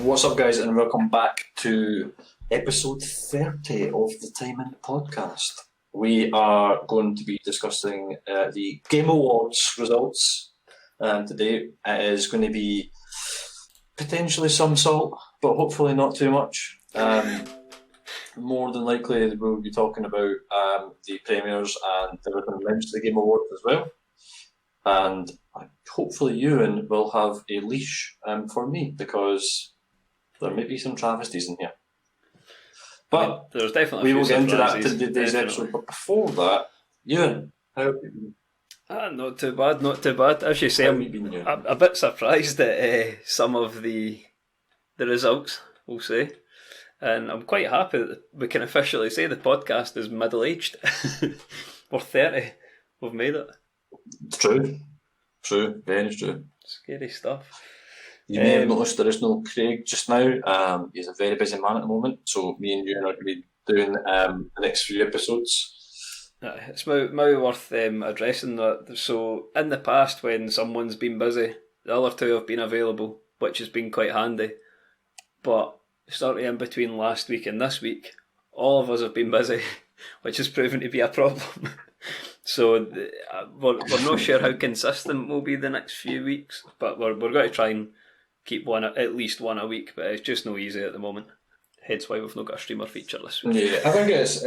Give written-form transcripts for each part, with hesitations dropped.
What's up, guys, and welcome back to episode 30 of the Timing Podcast. We are going to be discussing the Game Awards results today. It is going to be potentially some salt, but hopefully not too much. More than likely, we'll be talking about the premieres and everything linked to the Game Awards as well. And hopefully Ewan will have a leash for me, because there may be some travesties in here. But there's definitely we will get into that in today's episode. But before that, Ewan, how have you been? Not too bad. As you say, I'm a bit surprised at some of the results, we'll say. And I'm quite happy that we can officially say the podcast is middle-aged. We're 30. We've made it. True, very true. Scary stuff. You may have noticed there is no Craig just now. He's a very busy man at the moment, so me and you are going to be doing the next few episodes. It's maybe worth addressing that. So in the past, when someone's been busy, the other two have been available, which has been quite handy. But starting in between last week and this week, all of us have been busy, which has proven to be a problem. So we're not sure how consistent we'll be the next few weeks, but we're going to try and keep at least one a week, but it's just no easy at the moment. Hence why we've not got a streamer feature this week. Yeah, I think it's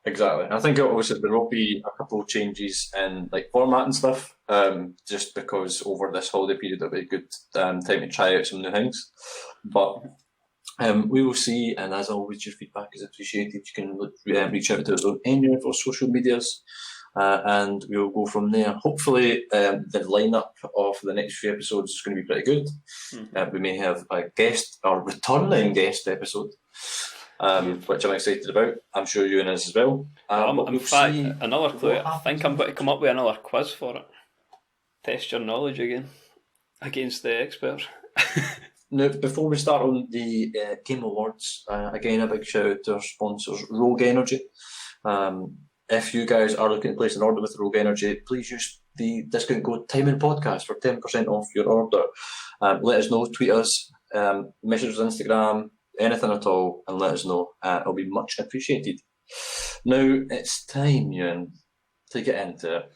exactly. I think obviously there will be a couple of changes in like format and stuff, just because over this holiday period it'll be a good time to try out some new things. But we will see, and as always, your feedback is appreciated. You can reach out to us on any of our social medias, and we'll go from there. Hopefully, the lineup of the next few episodes is going to be pretty good. Mm-hmm. We may have a guest or returning guest episode, which I'm excited about. I'm sure Ewan is as well. In fact, another clue. I think I'm going to come up with another quiz for it. Test your knowledge again against the expert. Now, before we start on the Game Awards, again, a big shout out to our sponsors, Rogue Energy. If you guys are looking to place an order with Rogue Energy, please use the discount code Timing Podcast for 10% off your order. Let us know, tweet us, message us on Instagram, anything at all, and let us know. It'll be much appreciated. Now, it's time, Ewan, to get into it.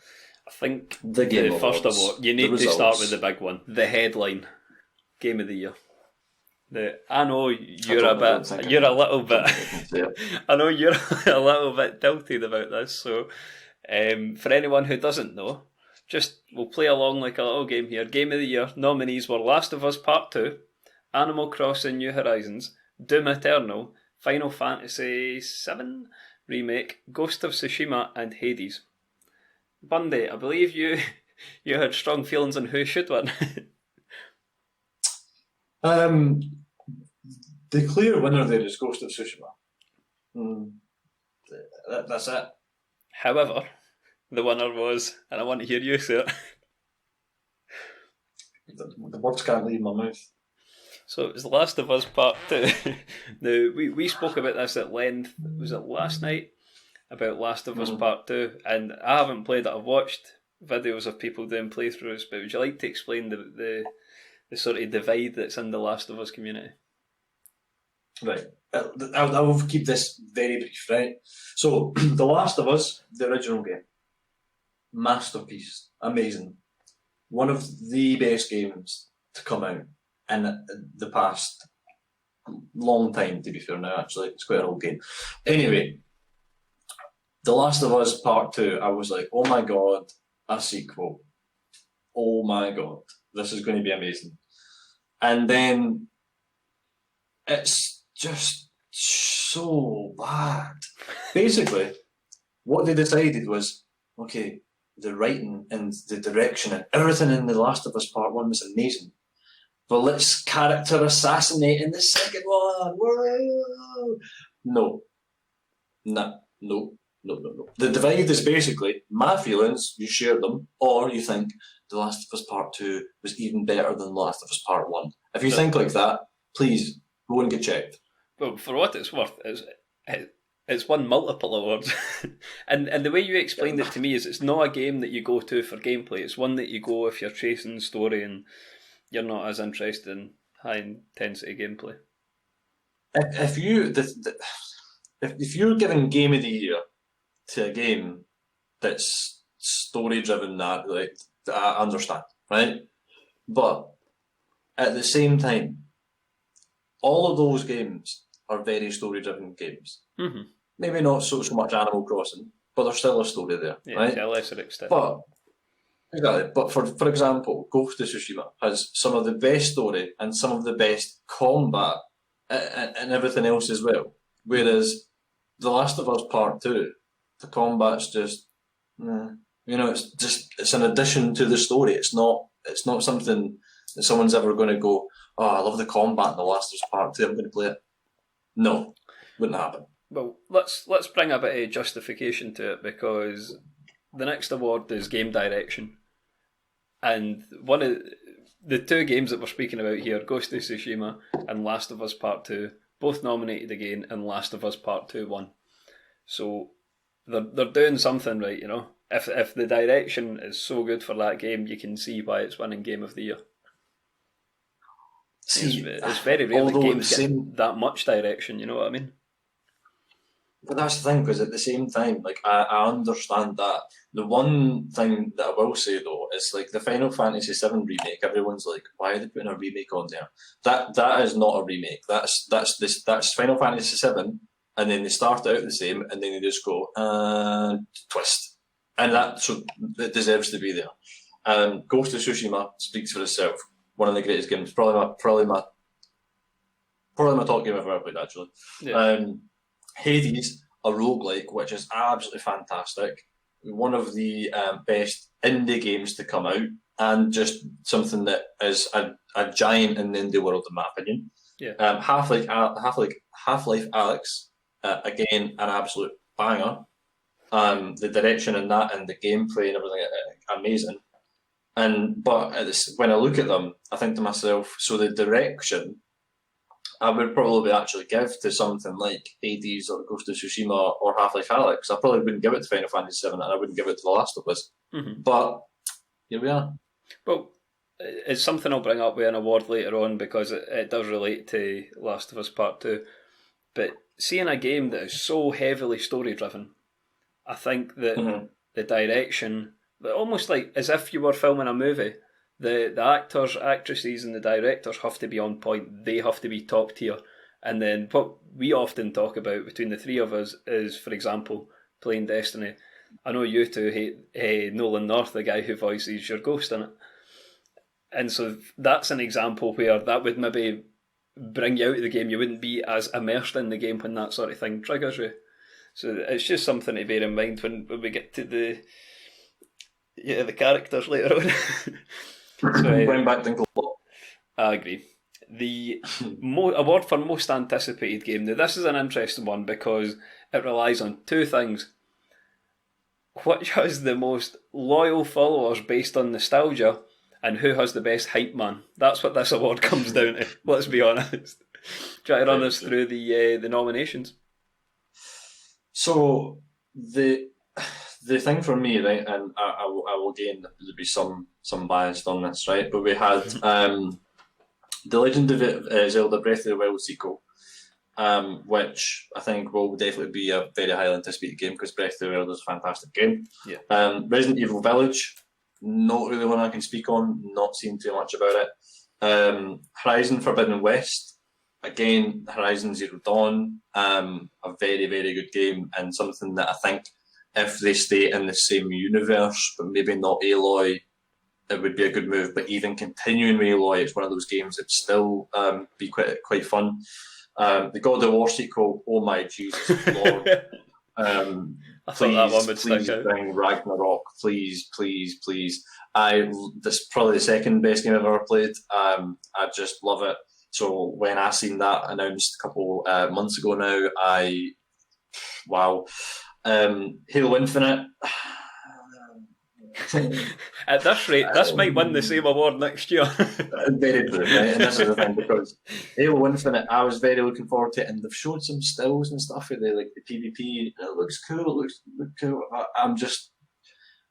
I think the Game Awards, first of all, you need to start with the big one, the headline. Game of the year. I know you're a little bit tilted about this. So, for anyone who doesn't know, we'll play along like a little game here. Game of the year nominees were Last of Us Part 2, Animal Crossing: New Horizons, Doom Eternal, Final Fantasy VII Remake, Ghost of Tsushima, and Hades. Bundy, I believe you had strong feelings on who should win. The clear winner there is Ghost of Tsushima. That's it. However, the winner was, and I want to hear you say it. The words can't leave my mouth. So it was The Last of Us Part 2. Now, we spoke about this at length, was it last night? About Last of Us Part 2. And I haven't played it, I've watched videos of people doing playthroughs, but would you like to explain the sort of divide that's in the Last of Us community? Right. I will keep this very brief, right? So, The Last of Us, the original game, masterpiece, amazing. One of the best games to come out in the past long time, to be fair now, actually. It's quite an old game. Anyway, The Last of Us Part 2, I was like, oh my god, a sequel. Oh my god, this is going to be amazing. And then it's just so bad. Basically, what they decided was, okay, the writing and the direction and everything in The Last of Us Part 1 was amazing, but let's character assassinate in the second one. Whoa! No. The divide is basically my feelings, you share them, or you think The Last of Us Part 2 was even better than The Last of Us Part 1. If you think like that, please go and get checked. Well, for what it's worth, it's won multiple awards. and the way you explained it to me is it's not a game that you go to for gameplay. It's one that you go if you're chasing story and you're not as interested in high intensity gameplay. If you're giving Game of the Year to a game that's story driven, that like I understand, right? But at the same time, all of those games are very story driven games. Mm-hmm. Maybe not so much Animal Crossing, but there's still a story there, Yeah, right? to a lesser extent. But exactly. But for example, Ghost of Tsushima has some of the best story and some of the best combat and everything else as well. Whereas The Last of Us Part Two, the combat's just, it's an addition to the story. It's not something that someone's ever going to go, oh, I love the combat in The Last of Us Part Two, I'm going to play it. No, wouldn't happen. Well, let's bring a bit of justification to it, because the next award is game direction, and one of the two games that we're speaking about here, Ghost of Tsushima and Last of Us Part 2, both nominated again, and Last of Us Part 2 won. So they're doing something right, you know. If the direction is so good for that game, you can see why it's winning Game of the Year. See, it's very rare that games get that much direction, you know what I mean? But that's the thing, because at the same time, like I understand that. The one thing that I will say though is like the Final Fantasy VII remake. Everyone's like, "Why are they putting a remake on there?" That is not a remake. That's Final Fantasy VII, and then they start out the same, and then they just go twist, and it deserves to be there. Ghost of Tsushima speaks for itself. One of the greatest games, probably my top game I've ever played actually. Yeah. Hades, a roguelike, which is absolutely fantastic. One of the best indie games to come out, and just something that is a giant in the indie world, in my opinion. Yeah. Half-Life Alyx, again, an absolute banger. The direction in that and the gameplay and everything, amazing. But when I look at them, I think to myself, so the direction I would probably actually give to something like Hades or Ghost of Tsushima or Half-Life Alyx. I probably wouldn't give it to Final Fantasy VII, and I wouldn't give it to The Last of Us. Mm-hmm. But here we are. Well, it's something I'll bring up with an award later on, because it does relate to Last of Us Part 2. But seeing a game that is so heavily story-driven, I think that the direction, almost like as if you were filming a movie, the actors, actresses and the directors have to be on point. They have to be top tier. And then what we often talk about between the three of us is, for example, playing Destiny. I know you two hate Nolan North, the guy who voices your ghost in it. And so that's an example where that would maybe bring you out of the game. You wouldn't be as immersed in the game when that sort of thing triggers you. So it's just something to bear in mind when we get to the characters later on. So, Going back to I agree. The award for most anticipated game. Now, this is an interesting one because it relies on two things. Which has the most loyal followers based on nostalgia, and who has the best hype man? That's what this award comes down to. Let's be honest. Try to run us through the nominations. So the thing for me, right, and I will again there'll be some bias on this, right? But we had The Legend of Zelda: Breath of the Wild sequel, which I think will definitely be a very highly anticipated game because Breath of the Wild is a fantastic game. Yeah. Resident Evil Village, not really one I can speak on, not seen too much about it. Horizon Forbidden West, again, Horizon Zero Dawn, a very, very good game, and something that I think if they stay in the same universe, but maybe not Aloy, it would be a good move. But even continuing with Aloy, it's one of those games that'd still be quite fun. The God of War sequel, oh my Jesus Lord. I thought that one would stick out. Bring Ragnarok, please. This is probably the second best game I've ever played. I just love it. So when I seen that announced a couple months ago now, wow. Halo Infinite. At this rate, this might win the same award next year. Very true, right? And this is the thing, because Halo Infinite, I was very looking forward to it, and they've showed some stills and stuff with the PvP, and it looks cool. It looks cool.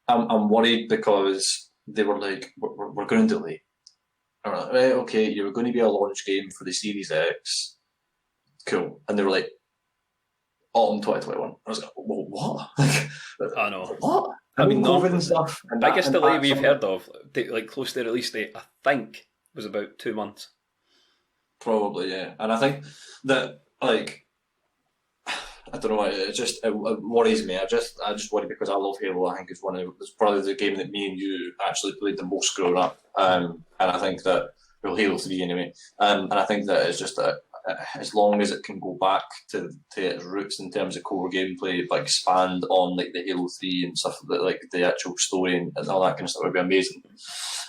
I'm worried because they were like, we're going to delay. And we're like, right, okay, you were going to be a launch game for the Series X. Cool. And they were like, autumn 2021. I was like, well, what? I know. What? I mean, COVID and stuff. And biggest delay we've some, heard of, like close to release date, I think, was about 2 months. Probably, yeah. And I think that, like, I don't know. It worries me. I just worry because I love Halo. I think it's probably the game that me and you actually played the most growing up. And I think that Halo 3 anyway. And I think that it's just that as long as it can go back to its roots in terms of core gameplay, but expand on like the Halo 3 and stuff like the actual story and all that kind of stuff would be amazing.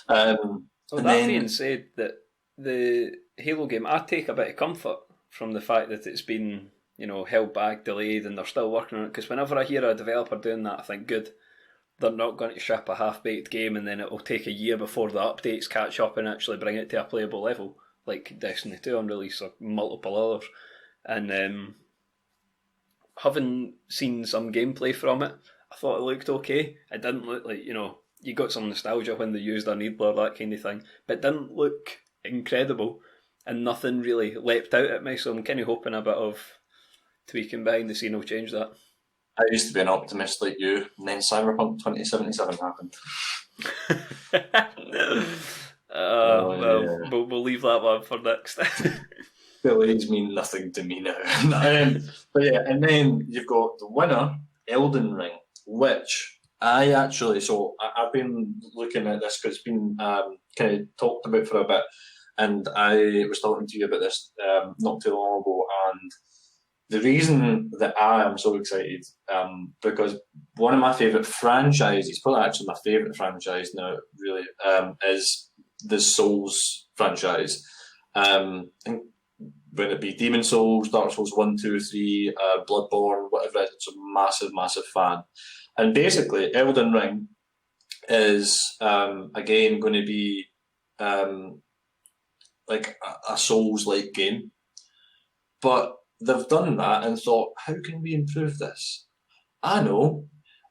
Well, that being said, that the Halo game, I take a bit of comfort from the fact that it's been, held back, delayed, and they're still working on it. Because whenever I hear a developer doing that, I think, good, they're not going to ship a half-baked game and then it will take a year before the updates catch up and actually bring it to a playable level, like Destiny 2 on release or multiple others. And having seen some gameplay from it, I thought it looked okay. It didn't look like, you got some nostalgia when they used a needler, that kind of thing, but it didn't look incredible and nothing really leapt out at me, so I'm kind of hoping a bit of tweaking behind the scene will change that. I used to be an optimist like you, and then Cyberpunk 2077 happened. We'll leave that one for next. Delays mean nothing to me now. But yeah, and then you've got the winner, Elden Ring, which I've been looking at this because it's been kind of talked about for a bit, and I was talking to you about this not too long ago, and the reason that I am so excited, because one of my favourite franchises, probably actually my favourite franchise now, really, is the Souls franchise. And whether it be Demon Souls, Dark Souls 1, 2, 3, Bloodborne, whatever it is, it's a massive, massive fan. And basically, Elden Ring is, again, going to be like a Souls-like game. But they've done that and thought, how can we improve this? I know,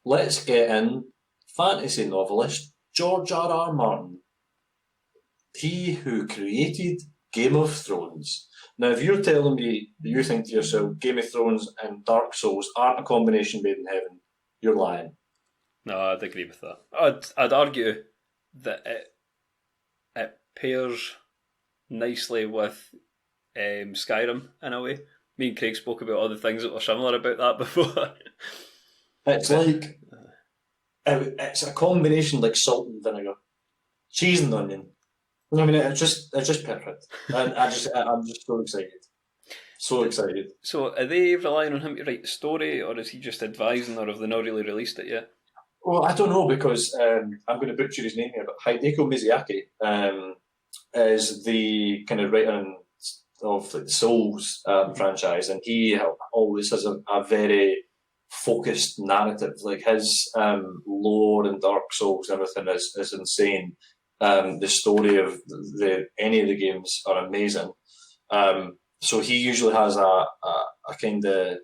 let's get in fantasy novelist George R.R. Martin. He who created Game of Thrones. Now, if you're telling me that you think to yourself, Game of Thrones and Dark Souls aren't a combination made in heaven, you're lying. No, I'd agree with that. I'd argue that it pairs nicely with Skyrim in a way. Me and Craig spoke about other things that were similar about that before. It's like it's a combination like salt and vinegar, cheese and onion. I mean, it's just perfect. And I'm just so excited, so excited. So, are they relying on him to write the story, or is he just advising, or have they not really released it yet? Well, I don't know because I'm going to butcher his name here, but Hideko Miyazaki is the kind of writer of the Souls franchise, and he always has a very focused narrative. Like his lore in Dark Souls, everything is insane. The story of any of the games are amazing. So he usually has a kind of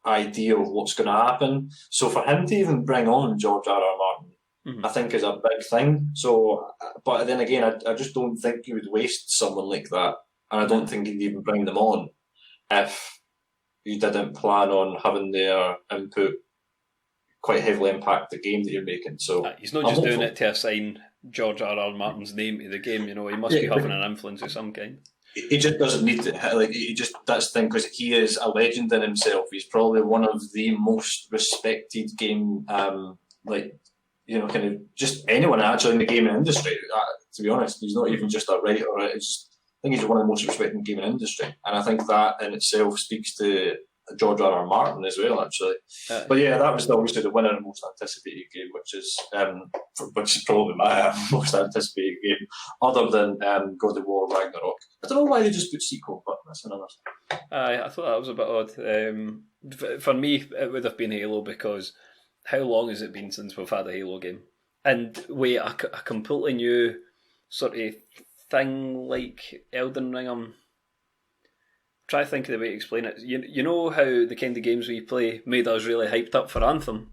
idea of what's going to happen. So for him to even bring on George R.R. Martin, I think is a big thing. So, but then again, I just don't think you would waste someone like that, and I don't think you'd even bring them on if you didn't plan on having their input quite heavily impact the game that you're making. So he's not just doing it to assign George R.R. Martin's name to the game. He must be having an influence of some kind. He just doesn't need to. That's the thing, because he is a legend in himself. He's probably one of the most respected game, kind of just anyone actually in the gaming industry. To be honest, he's not even just a writer. I think he's one of the most respected gaming industry, and I think that in itself speaks to George R.R. Martin as well, actually. But yeah, that was obviously the winner and most anticipated game, which is probably my most anticipated game, other than God of War Ragnarok. I don't know why they just put sequel, but that's another thing. I thought that was a bit odd. For me, it would have been Halo, because how long has it been since we've had a Halo game? And wait, a completely new sort of thing like Elden Ring. Try to think of the way to explain it. You know how the kind of games we play made us really hyped up for Anthem?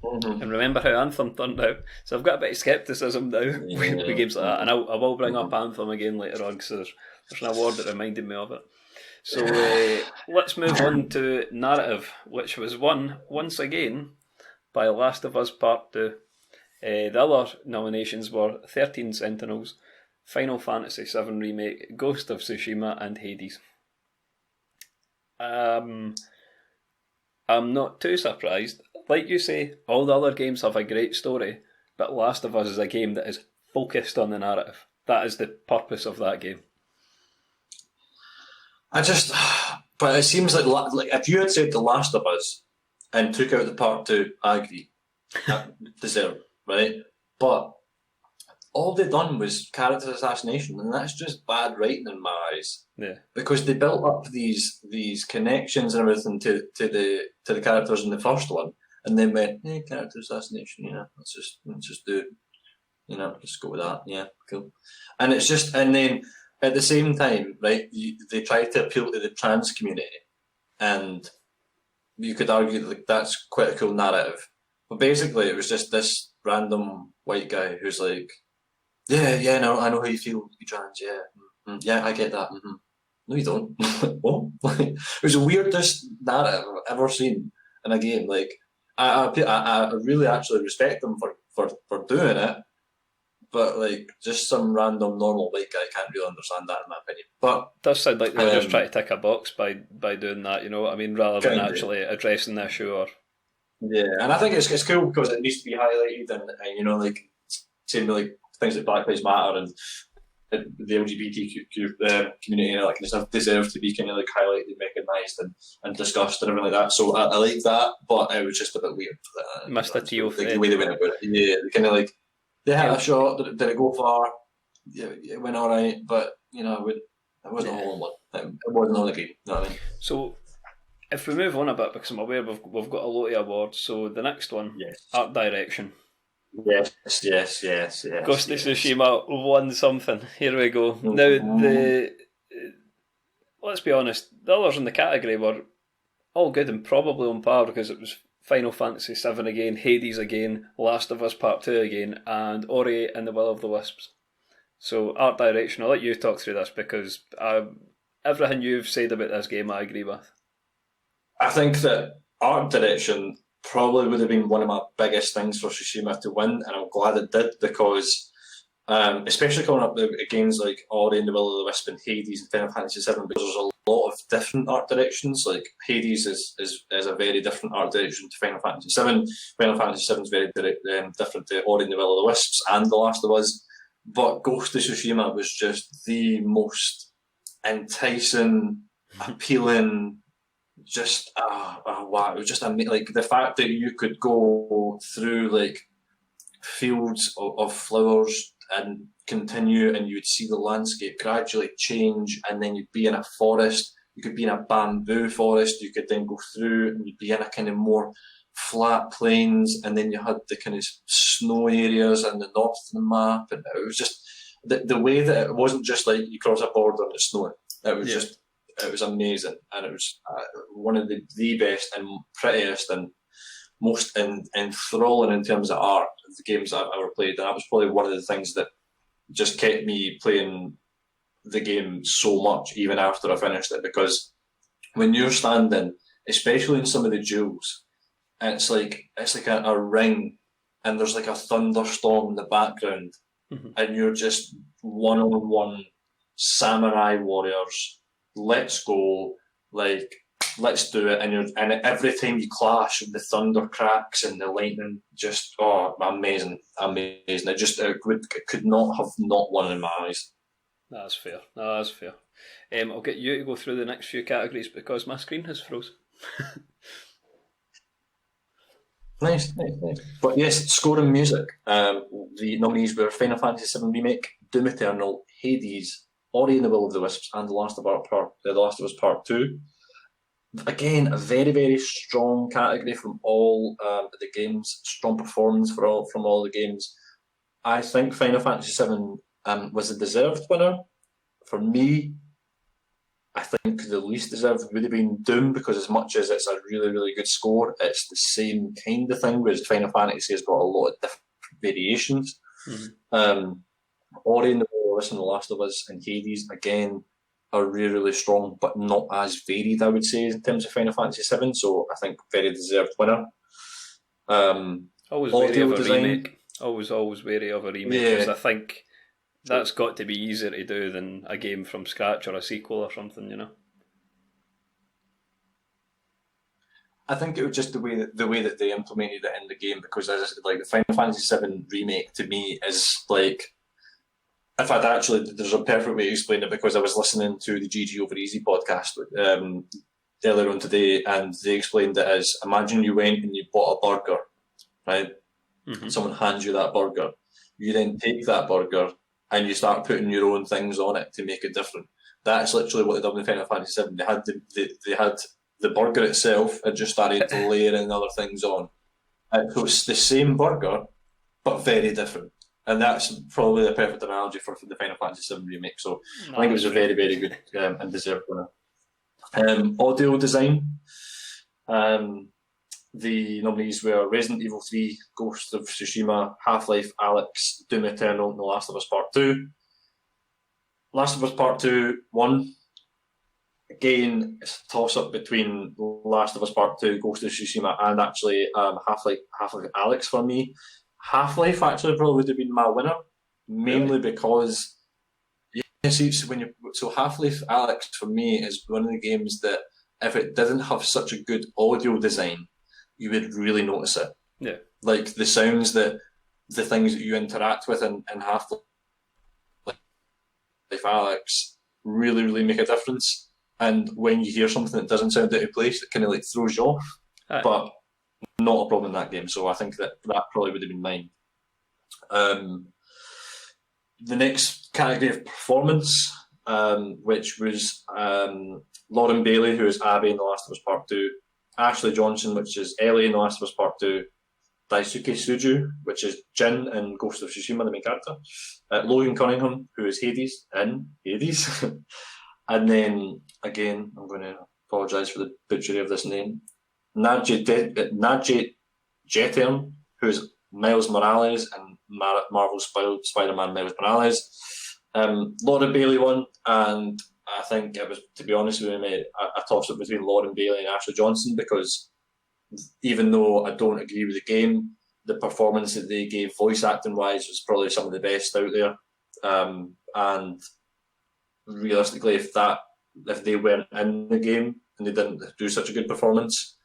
And remember how Anthem turned out. So I've got a bit of scepticism now with games like that. And I will bring up Anthem again later on because there's an award that reminded me of it. So let's move on to narrative, which was won once again by Last of Us Part 2. The other nominations were 13 Sentinels, Final Fantasy VII Remake, Ghost of Tsushima, and Hades. I'm not too surprised. Like you say, all the other games have a great story, but Last of Us is a game that is focused on the narrative. That is the purpose of that game. But it seems like if you had said The Last of Us and took out the part 2, I agree. Deserved, right? But all they done was character assassination, and that's just bad writing in my eyes. Yeah. Because they built up these connections and everything to the characters in the first one, and then went, character assassination, let's just do, let's go with that, yeah, cool. And it's just, and then at the same time, right, they try to appeal to the trans community, and you could argue that that's quite a cool narrative. But basically, it was just this random white guy who's like, no, I know how you feel, you trans, yeah, I get that. Mm-hmm. No, you don't. What? It was the weirdest narrative I've ever seen in a game. Like, I really actually respect them for doing it, but like, just some random normal white guy can't really understand that, in my opinion. But it does sound like they were just trying to tick a box by doing that. You know what I mean? Rather than actually addressing the issue. Or and I think it's cool because it needs to be highlighted, and like same with like things like Black Lives Matter and the LGBTQ community, like, deserve to be kind of like highlighted, recognised, and discussed and everything like that. So I like that, but it was just a bit weird. Mr. Teo, the way they went about it. Yeah, they kind of like they had a shot. Did it go far? Yeah, it went all right, but it wasn't a whole lot. It wasn't on the game. You know what I mean? So if we move on a bit, because I'm aware we've got a lot of awards. So the next one, yes, art direction. Yes. Ghost of Tsushima won something. Here we go. Now, let's be honest, the others in the category were all good and probably on par because it was Final Fantasy VII again, Hades again, Last of Us Part 2 again, and Ori and the Will of the Wisps. So, art direction, I'll let you talk through this because everything you've said about this game I agree with. I think that art direction probably would have been one of my biggest things for Tsushima to win, and I'm glad it did because, especially coming up against like Ori and the Will of the Wisp and Hades and Final Fantasy VII, because there's a lot of different art directions. Like Hades is a very different art direction to Final Fantasy VII. Final Fantasy VII is very different to Ori and the Will of the Wisps and The Last of Us. But Ghost of Tsushima was just the most enticing, appealing. Just wow! It was just like the fact that you could go through like fields of flowers and continue, and you'd see the landscape gradually change, and then you'd be in a forest. You could be in a bamboo forest. You could then go through, and you'd be in a kind of more flat plains, and then you had the kind of snow areas and the north of the map, and it was just the way that it wasn't just like you cross a border and it's snowing. It was just. It was amazing, and it was one of the best and prettiest and most enthralling in terms of art of the games I've ever played. And that was probably one of the things that just kept me playing the game so much, even after I finished it. Because when you're standing, especially in some of the duels, and it's like a ring, and there's like a thunderstorm in the background, and you're just one-on-one samurai warriors. Let's go, like, let's do it. And every time you clash, the thunder cracks and the lightning just, amazing. It could not have not won in my eyes. That's fair. I'll get you to go through the next few categories because my screen has froze. Nice. But yes, score and music. The nominees were Final Fantasy VII Remake, Doom Eternal, Hades, Ori and the Will of the Wisps, and The Last of Us Part 2. Again, a very, very strong category from all the games. Strong performance from all the games. I think Final Fantasy VII was a deserved winner. For me, I think the least deserved would have been Doom, because as much as it's a really, really good score, it's the same kind of thing, whereas Final Fantasy has got a lot of different variations. Ori and the Will of the Wisps and The Last of Us and Hades, again, are really, really strong, but not as varied, I would say, in terms of Final Fantasy VII, so I think very deserved winner. Always wary of a remake. Always wary of a remake, because Yeah. I think that's got to be easier to do than a game from scratch or a sequel or something, you know? I think it was just the way that they implemented it in the game, because as I said, like the Final Fantasy VII remake to me is like, if I'd actually, there's a perfect way to explain it, because I was listening to the GG Over Easy podcast earlier on today, and they explained it as, imagine you went and you bought a burger, right? Mm-hmm. Someone hands you that burger. You then take that burger and you start putting your own things on it to make it different. That's literally what they done in Final Fantasy VII. They had the burger itself and just started layering other things on. So it's the same burger, but very different. And that's probably the perfect analogy for the Final Fantasy VII remake. So I think it was a very, very good and deserved winner. Audio design. The nominees were Resident Evil 3, Ghost of Tsushima, Half-Life, Alex, Doom Eternal, and The Last of Us Part 2. Last of Us Part 2 won. Again, it's a toss-up between Last of Us Part 2, Ghost of Tsushima, and actually Half-Life Alex for me. Half-Life actually probably would have been my winner, mainly because Half-Life Alex for me is one of the games that if it didn't have such a good audio design, you would really notice it. Yeah. Like the sounds the things that you interact with in Half-Life Alex really, really make a difference. And when you hear something that doesn't sound out of place, it kind of like throws you off. Aye. But not a problem in that game, so I think that probably would have been mine. The next category of performance, which was Lauren Bailey, who is Abby in The Last of Us Part 2, Ashley Johnson, which is Ellie in The Last of Us Part 2, Daisuke Suju, which is Jin in Ghost of Tsushima, the main character, Logan Cunningham, who is Hades in Hades, and then, again, I'm going to apologise for the butchery of this name, Nadja Jettern, who is Miles Morales in Marvel's Spider-Man Miles Morales. Laura Bailey won, and I think it was, to be honest with you, mate, a toss-up between Lauren Bailey and Ashley Johnson, because even though I don't agree with the game, the performance that they gave voice acting wise was probably some of the best out there. And realistically, if if they weren't in the game and they didn't do such a good performance,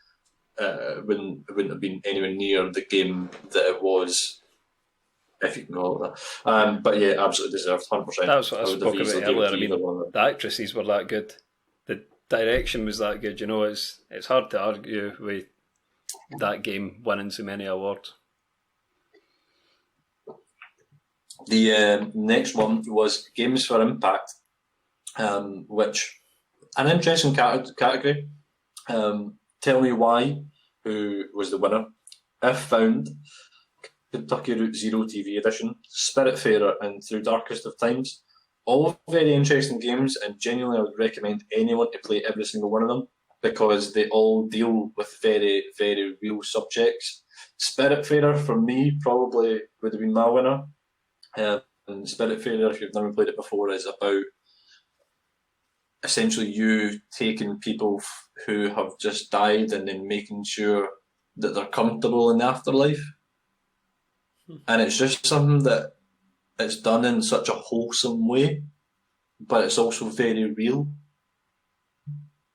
it wouldn't have been anywhere near the game that it was, if you can call it that. But yeah, absolutely deserved, 100%. That was what I spoke about earlier. I mean, the actresses were that good. The direction was that good. You know, it's hard to argue with that game winning so many awards. The next one was Games for Impact, which an interesting category. Tell Me Why, who was the winner. If Found, Kentucky Route Zero TV edition, Spiritfarer, and Through Darkest of Times. All very interesting games, and genuinely I would recommend anyone to play every single one of them, because they all deal with very, very real subjects. Spiritfarer, for me, probably would have been my winner. And Spiritfarer, if you've never played it before, is about essentially you taking people who have just died and then making sure that they're comfortable in the afterlife. And it's just something that it's done in such a wholesome way, but it's also very real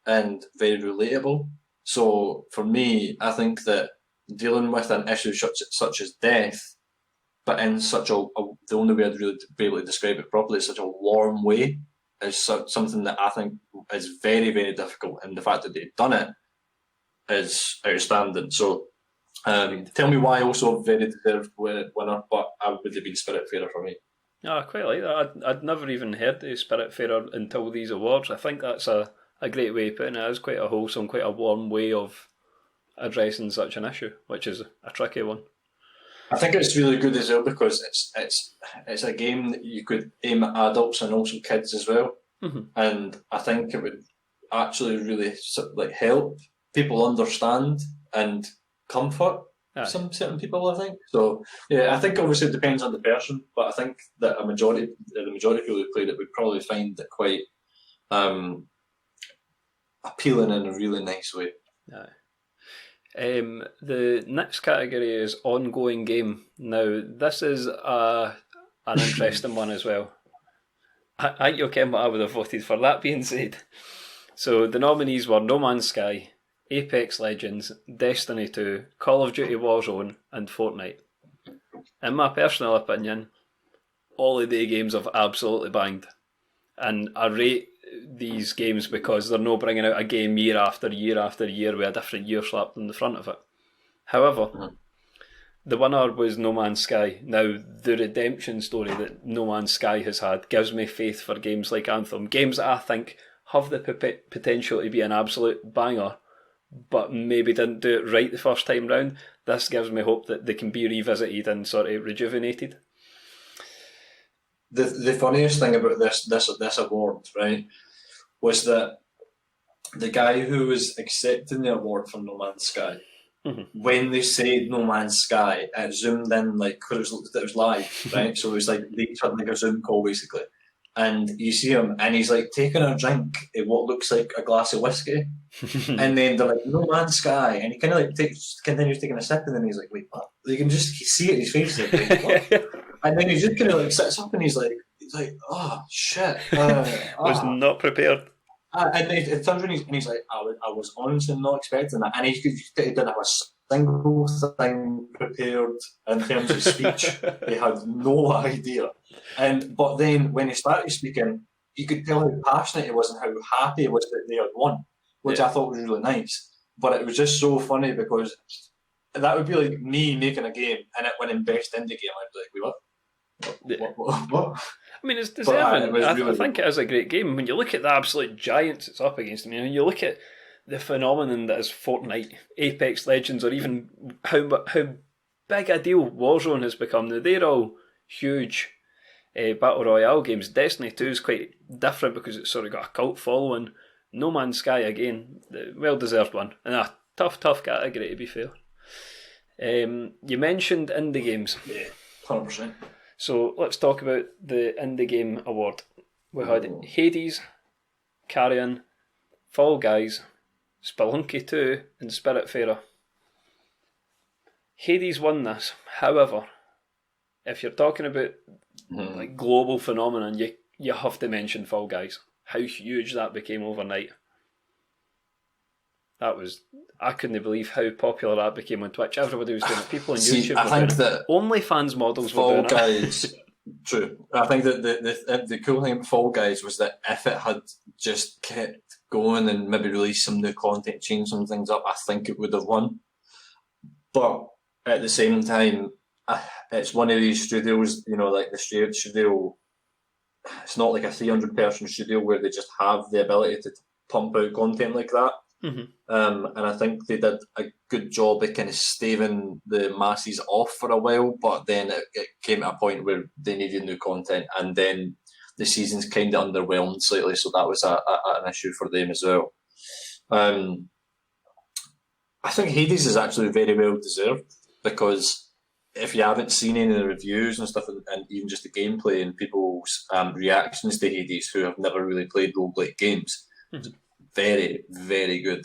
and very relatable. So for me, I think that dealing with an issue such as death, but in such the only way I'd really be able to describe it properly is such a warm way, is something that I think is very, very difficult. And the fact that they've done it is outstanding. So Tell Me Why, also a very deserved winner, but I would have been Spiritfarer for me. I quite like that. I'd never even heard of Spiritfarer until these awards. I think that's a great way of putting it. It's quite a wholesome, quite a warm way of addressing such an issue, which is a tricky one. I think it's really good as well, because it's a game that you could aim at adults and also kids as well. and I think it would actually really help people understand and comfort some certain people. I think so. Yeah, I think obviously it depends on the person, but I think that the majority of people who played it would probably find it quite appealing in a really nice way. The next category is ongoing game. Now, this is an interesting one as well. I think you'll ken what I would have voted for. That being said, so the nominees were No Man's Sky, Apex Legends, Destiny 2, Call of Duty Warzone, and Fortnite. In my personal opinion, all of the games have absolutely banged. And I rate these games because they're not bringing out a game year after year after year with a different year slapped on the front of it. However, the winner was No Man's Sky. Now, the redemption story that No Man's Sky has had gives me faith for games like Anthem. Games that I think have the potential to be an absolute banger, but maybe didn't do it right the first time round. This gives me hope that they can be revisited and sort of rejuvenated. The funniest thing about this award, right, was that the guy who was accepting the award for No Man's Sky, when they said No Man's Sky, it zoomed in because it was live, right? So it was like they had like a Zoom call basically, and you see him and he's like taking a drink in what looks like a glass of whiskey, and then they're like No Man's Sky, and he kind of continues taking a sip, and then he's like, wait, what? You can just see it in his face, like, what? And then he just kind of sits up and he's like, oh shit, was not prepared. And then it turns around and he's like, I was honestly not expecting that, and he didn't have a single thing prepared in terms of speech. He had no idea, but then when he started speaking, you could tell how passionate he was and how happy he was that they had won, which I thought was really nice. But it was just so funny because that would be like me making a game and it winning best indie game. I'd be like, wait, what? What? I mean, it's deserving. I think it is a great game. When you look at the absolute giants it's up against, I mean, when you look at the phenomenon that is Fortnite, Apex Legends, or even how big a deal Warzone has become. Now, they're all huge Battle Royale games. Destiny 2 is quite different because it's sort of got a cult following. No Man's Sky, again, well-deserved one. And a tough category, to be fair. You mentioned indie games. Yeah, 100%. So let's talk about the Indie Game Award. We had Hades, Carrion, Fall Guys, Spelunky 2 and Spiritfarer. Hades won this. However, if you're talking about like global phenomenon, you have to mention Fall Guys. How huge that became overnight. I couldn't believe how popular that became on Twitch. Everybody was doing it. People on YouTube I think that OnlyFans models Fall were doing Guys, it. True. I think that the cool thing about Fall Guys was that if it had just kept going and maybe released some new content, changed some things up, I think it would have won. But at the same time, it's one of these studios, like the studio, it's not like a 300-person studio where they just have the ability to pump out content like that. And I think they did a good job of kind of staving the masses off for a while, but then it came to a point where they needed new content, and then the season's kind of underwhelmed slightly, so that was an issue for them as well. I think Hades is actually very well deserved, because if you haven't seen any of the reviews and stuff, and even just the gameplay and people's reactions to Hades who have never really played roguelike games, very, very good.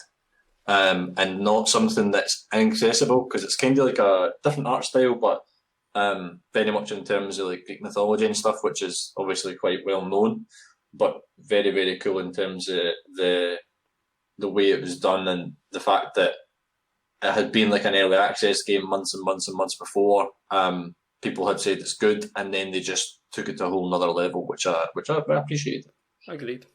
And not something that's inaccessible, because it's kind of like a different art style, but very much in terms of like Greek mythology and stuff, which is obviously quite well known, but very, very cool in terms of the way it was done, and the fact that it had been like an early access game months and months and months before. People had said it's good, and then they just took it to a whole nother level, which I appreciated. Agreed.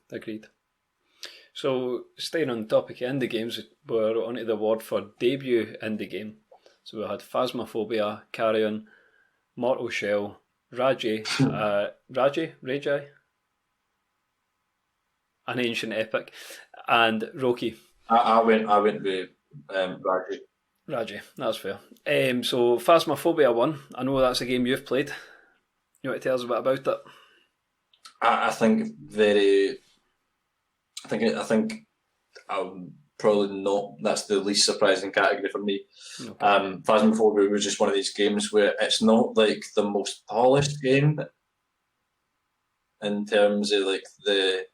So, staying on the topic of indie games, we're on to the award for debut indie game. So we had Phasmophobia, Carrion, Mortal Shell, Ragi, An Ancient Epic, and Roki. I went with Ragi. Ragi, that's fair. So Phasmophobia won. I know that's a game you've played. You want to tell us a bit about it? I think very, I think probably not. That's the least surprising category for me. Okay. Phasmophobia was just one of these games where it's not like the most polished game in terms of like the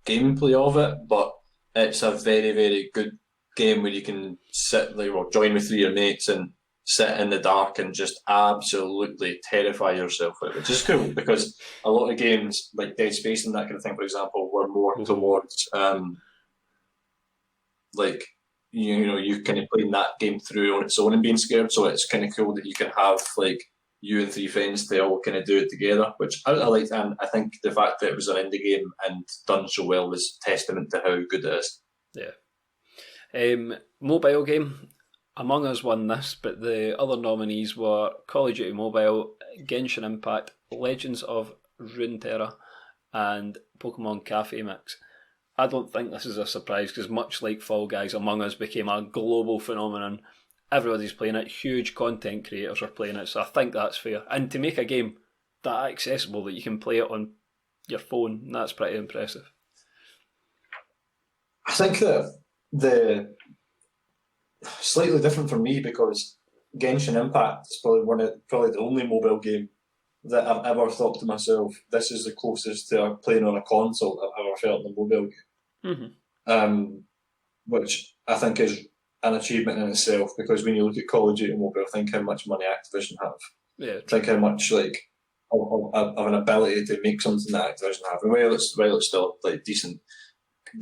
gameplay of it, but it's a very, very good game where you can sit like or join with three of your mates and sit in the dark and just absolutely terrify yourself with it, which is cool because a lot of games like Dead Space and that kind of thing, for example, were more towards like you kind of playing that game through on its own and being scared. So it's kind of cool that you can have like you and three friends to all kind of do it together, which I liked. And I think the fact that it was an indie game and done so well was testament to how good it is. Yeah. Mobile game. Among Us won this, but the other nominees were Call of Duty Mobile, Genshin Impact, Legends of Runeterra, and Pokemon Cafe Mix. I don't think this is a surprise because much like Fall Guys, Among Us became a global phenomenon. Everybody's playing it, huge content creators are playing it, so I think that's fair. And to make a game that accessible that you can play it on your phone, that's pretty impressive. I think that the slightly different for me because Genshin Impact is probably the only mobile game that I've ever thought to myself, this is the closest to playing on a console I've ever felt in a mobile game. Mm-hmm. Which I think is an achievement in itself because when you look at Call of Duty Mobile, think how much money Activision have. Yeah. Think how much like of an ability to make something that Activision have. And while it's still like decent,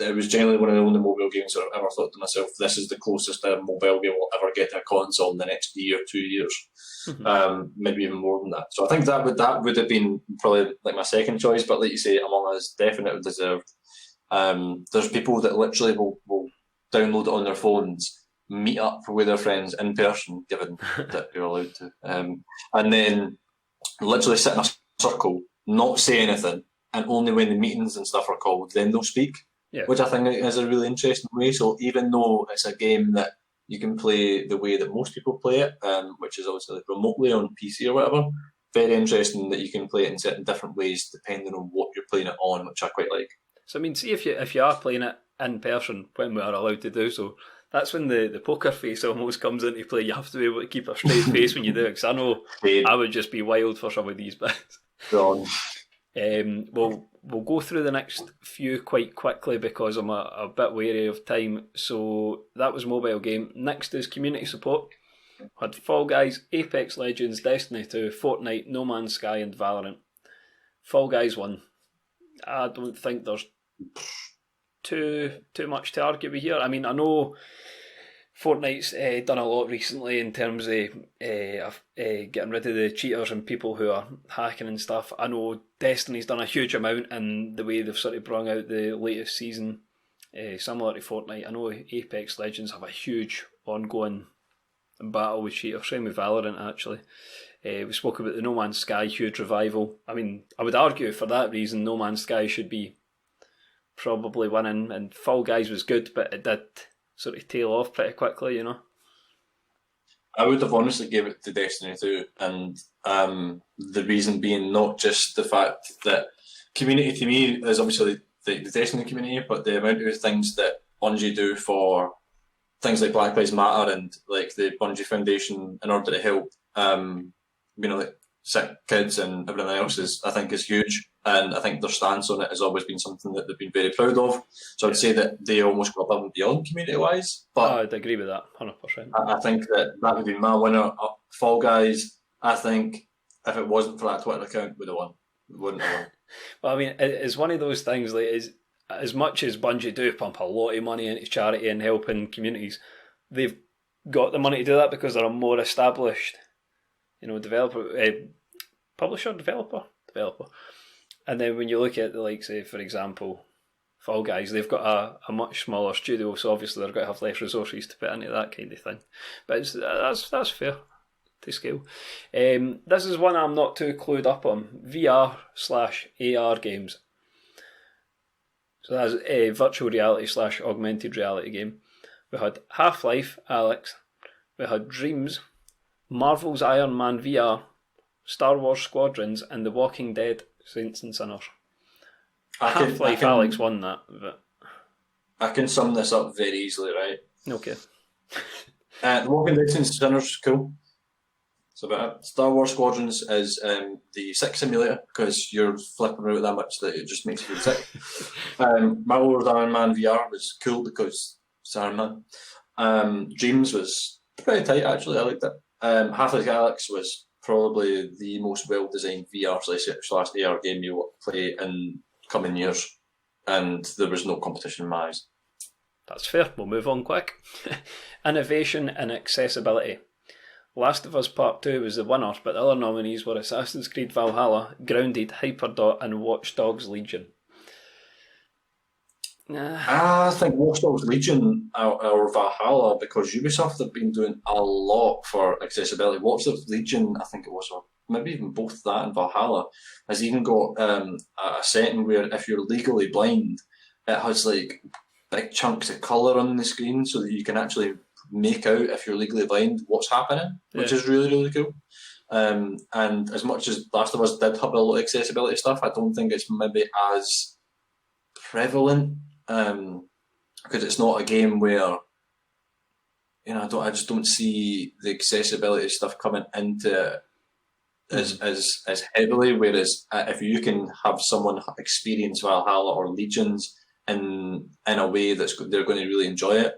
it was generally one of the only mobile games that I've ever thought to myself, this is the closest a mobile game will ever get to a console in the next year, 2 years. Mm-hmm. Maybe even more than that. So I think that would have been probably like my second choice, but like you say, Among Us definitely deserved. There's people that literally will download it on their phones, meet up with their friends in person, given that you're allowed to, and then literally sit in a circle, not say anything, and only when the meetings and stuff are called, then they'll speak. Yeah. Which I think is a really interesting way. So even though it's a game that you can play the way that most people play it, which is obviously like remotely on PC or whatever, very interesting that you can play it in certain different ways depending on what you're playing it on, which I quite like. So I mean, see if you are playing it in person when we are allowed to do so, that's when the poker face almost comes into play. You have to be able to keep a straight face when you do it, because I know I would just be wild for some of these bits. We'll go through the next few quite quickly because I'm a bit wary of time. So that was mobile game. Next is community support. Had Fall Guys, Apex Legends, Destiny 2, Fortnite, No Man's Sky and Valorant. Fall Guys won. I don't think there's too much to argue with here. I mean, I know Fortnite's done a lot recently in terms of getting rid of the cheaters and people who are hacking and stuff. I know Destiny's done a huge amount in the way they've sort of brought out the latest season, similar to Fortnite. I know Apex Legends have a huge ongoing battle with cheaters, same with Valorant actually. We spoke about the No Man's Sky huge revival. I mean, I would argue for that reason No Man's Sky should be probably winning, and Fall Guys was good, but it did sort of tail off pretty quickly, you know. I would have honestly gave it to Destiny 2, and the reason being not just the fact that community to me is obviously the Destiny community, but the amount of things that Bungie do for things like Black Lives Matter and like the Bungie Foundation in order to help like sick kids and everything else I think is huge, and I think their stance on it has always been something that they've been very proud of. So I'd say that they almost go above and beyond community wise. But I'd agree with that 100%. I think that would be my winner. Fall Guys, I think if it wasn't for that Twitter account, would have won. Wouldn't have won. Well, I mean, it's one of those things. Like, as much as Bungie do pump a lot of money into charity and helping communities, they've got the money to do that because they're a more established, developer. And then when you look at the likes of, for example, Fall Guys, they've got a much smaller studio, so obviously they're going to have less resources to put into that kind of thing. But that's fair to scale. This is one I'm not too clued up on. VR/AR games. So that's a virtual reality/augmented reality game. We had Half-Life, Alex. We had Dreams, Marvel's Iron Man VR, Star Wars Squadrons, and The Walking Dead, Saints and Sinners. Half-Life, Alex won that. But I can sum this up very easily, right? Okay. The Walking Dead Sinners is cool. It's about it. Star Wars Squadrons is the sick simulator because you're flipping around that much that it just makes you feel sick. Marvel vs. Iron Man VR was cool because it's Iron Man. Dreams was pretty tight actually. I liked it. Half-Life Alyx was probably the most well-designed VR slash AR game you'll play in coming years, and there was no competition in my eyes. That's fair. We'll move on quick. Innovation and accessibility. Last of Us Part 2 was the winner, but the other nominees were Assassin's Creed Valhalla, Grounded, Hyperdot, and Watch Dogs Legion. I think Watch Dogs Legion or Valhalla, because Ubisoft have been doing a lot for accessibility. Watch Dogs Legion, I think it was, or maybe even both that and Valhalla, has even got a setting where if you're legally blind, it has like big chunks of colour on the screen so that you can actually make out, if you're legally blind, what's happening, which is really, really cool. And as much as Last of Us did have a lot of accessibility stuff, I don't think it's maybe as prevalent, because it's not a game where, I just don't see the accessibility stuff coming into it as heavily. Whereas if you can have someone experience Valhalla or Legions in a way they're going to really enjoy it,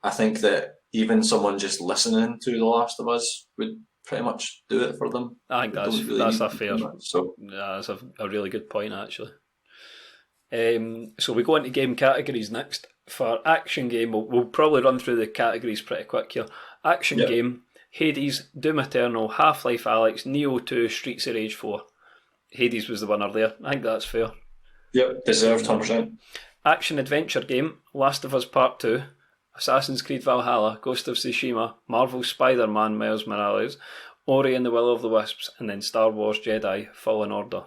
I think that even someone just listening to The Last of Us would pretty much do it for them. I think that's a fair. So that's a really good point actually. So we go into game categories next. For action game, we'll probably run through the categories pretty quick here. Action game: Hades, Doom Eternal, Half-Life Alyx, Neo 2, Streets of Rage 4. Hades was the winner there. I think that's fair. Yep, deserved 100%. Action adventure game: Last of Us Part 2, Assassin's Creed Valhalla, Ghost of Tsushima, Marvel's Spider-Man Miles Morales, Ori and the Will of the Wisps, and then Star Wars Jedi Fallen Order.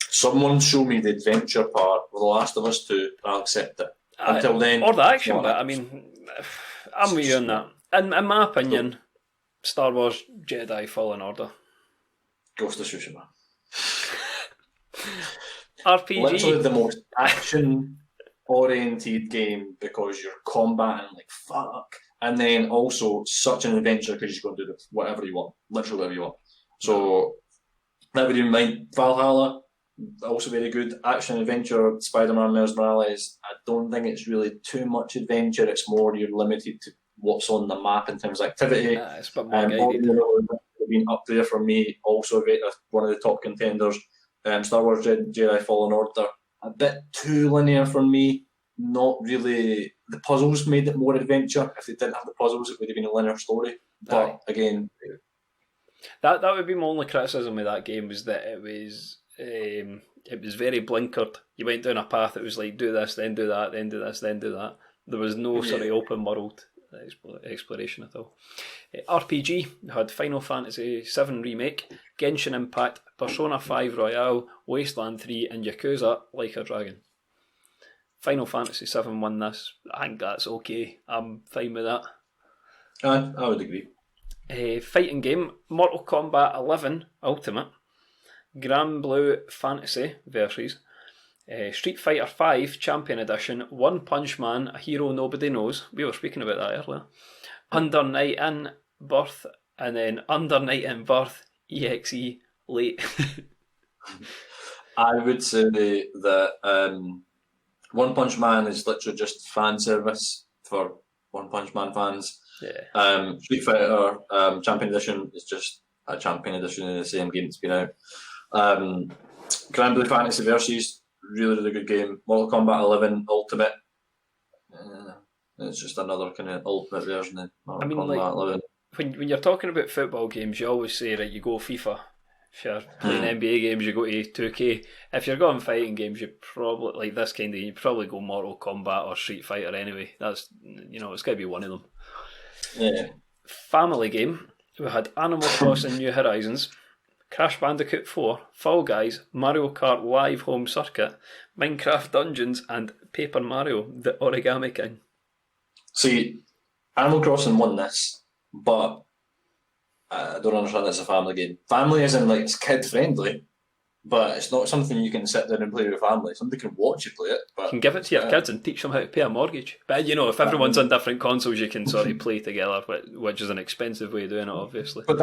Someone show me the adventure part of The Last of Us 2, I'll accept it. Until then... Or the action bit, I mean, I'm with you on that. In my opinion, Star Wars Jedi Fallen Order. Ghost of Tsushima. RPG. Literally the most action-oriented game because you're combating like fuck. And then also such an adventure because you're going to do whatever you want. Literally whatever you want. So, that would be mine. Valhalla, also very good. Action adventure, Spider-Man Miles Morales. I don't think it's really too much adventure. It's more you're limited to what's on the map in terms of activity. It's a bit more guided. Been up there for me. Also, one of the top contenders. Star Wars Jedi Fallen Order. A bit too linear for me. Not really. The puzzles made it more adventure. If they didn't have the puzzles, it would have been a linear story. But again, that would be my only criticism of that game, was that it was very blinkered. You went down a path that was like, do this, then do that, then do this, then do that. There was no sort of open world exploration at all. RPG had Final Fantasy VII Remake, Genshin Impact, Persona 5 Royale, Wasteland 3, and Yakuza Like a Dragon. Final Fantasy VII won this. I think that's okay. I'm fine with that. I would agree. Fighting game: Mortal Kombat 11 Ultimate, Grand Blue Fantasy versus Street Fighter 5 Champion Edition, One Punch Man, A Hero Nobody Knows. We were speaking about that earlier. Under Night in Birth, and then Under Night in Birth EXE Late. I would say that One Punch Man is literally just fan service for One Punch Man fans. Yeah. Street Fighter Champion Edition is just a Champion Edition in the same game that's been out. Grand Blue Fantasy Versus, really, really good game. Mortal Kombat 11 Ultimate, it's just another kind of ultimate version of Mortal Kombat 11. When you're talking about football games, you always say, right, you go FIFA. If you're playing NBA games, you go to 2K. If you're going fighting games, you probably, like this kind of, you probably go Mortal Kombat or Street Fighter anyway. That's, it's got to be one of them. Yeah. Family game, we had Animal Crossing New Horizons, Crash Bandicoot 4, Fall Guys, Mario Kart Live Home Circuit, Minecraft Dungeons, and Paper Mario: The Origami King. See, Animal Crossing won this, but I don't understand it's a family game. Family as in, like, it's kid friendly, but it's not something you can sit down and play with family. Somebody can watch you play it, You but can give it to your kids and teach them how to pay a mortgage. But if everyone's on different consoles, you can sort of play together, which is an expensive way of doing it, obviously. But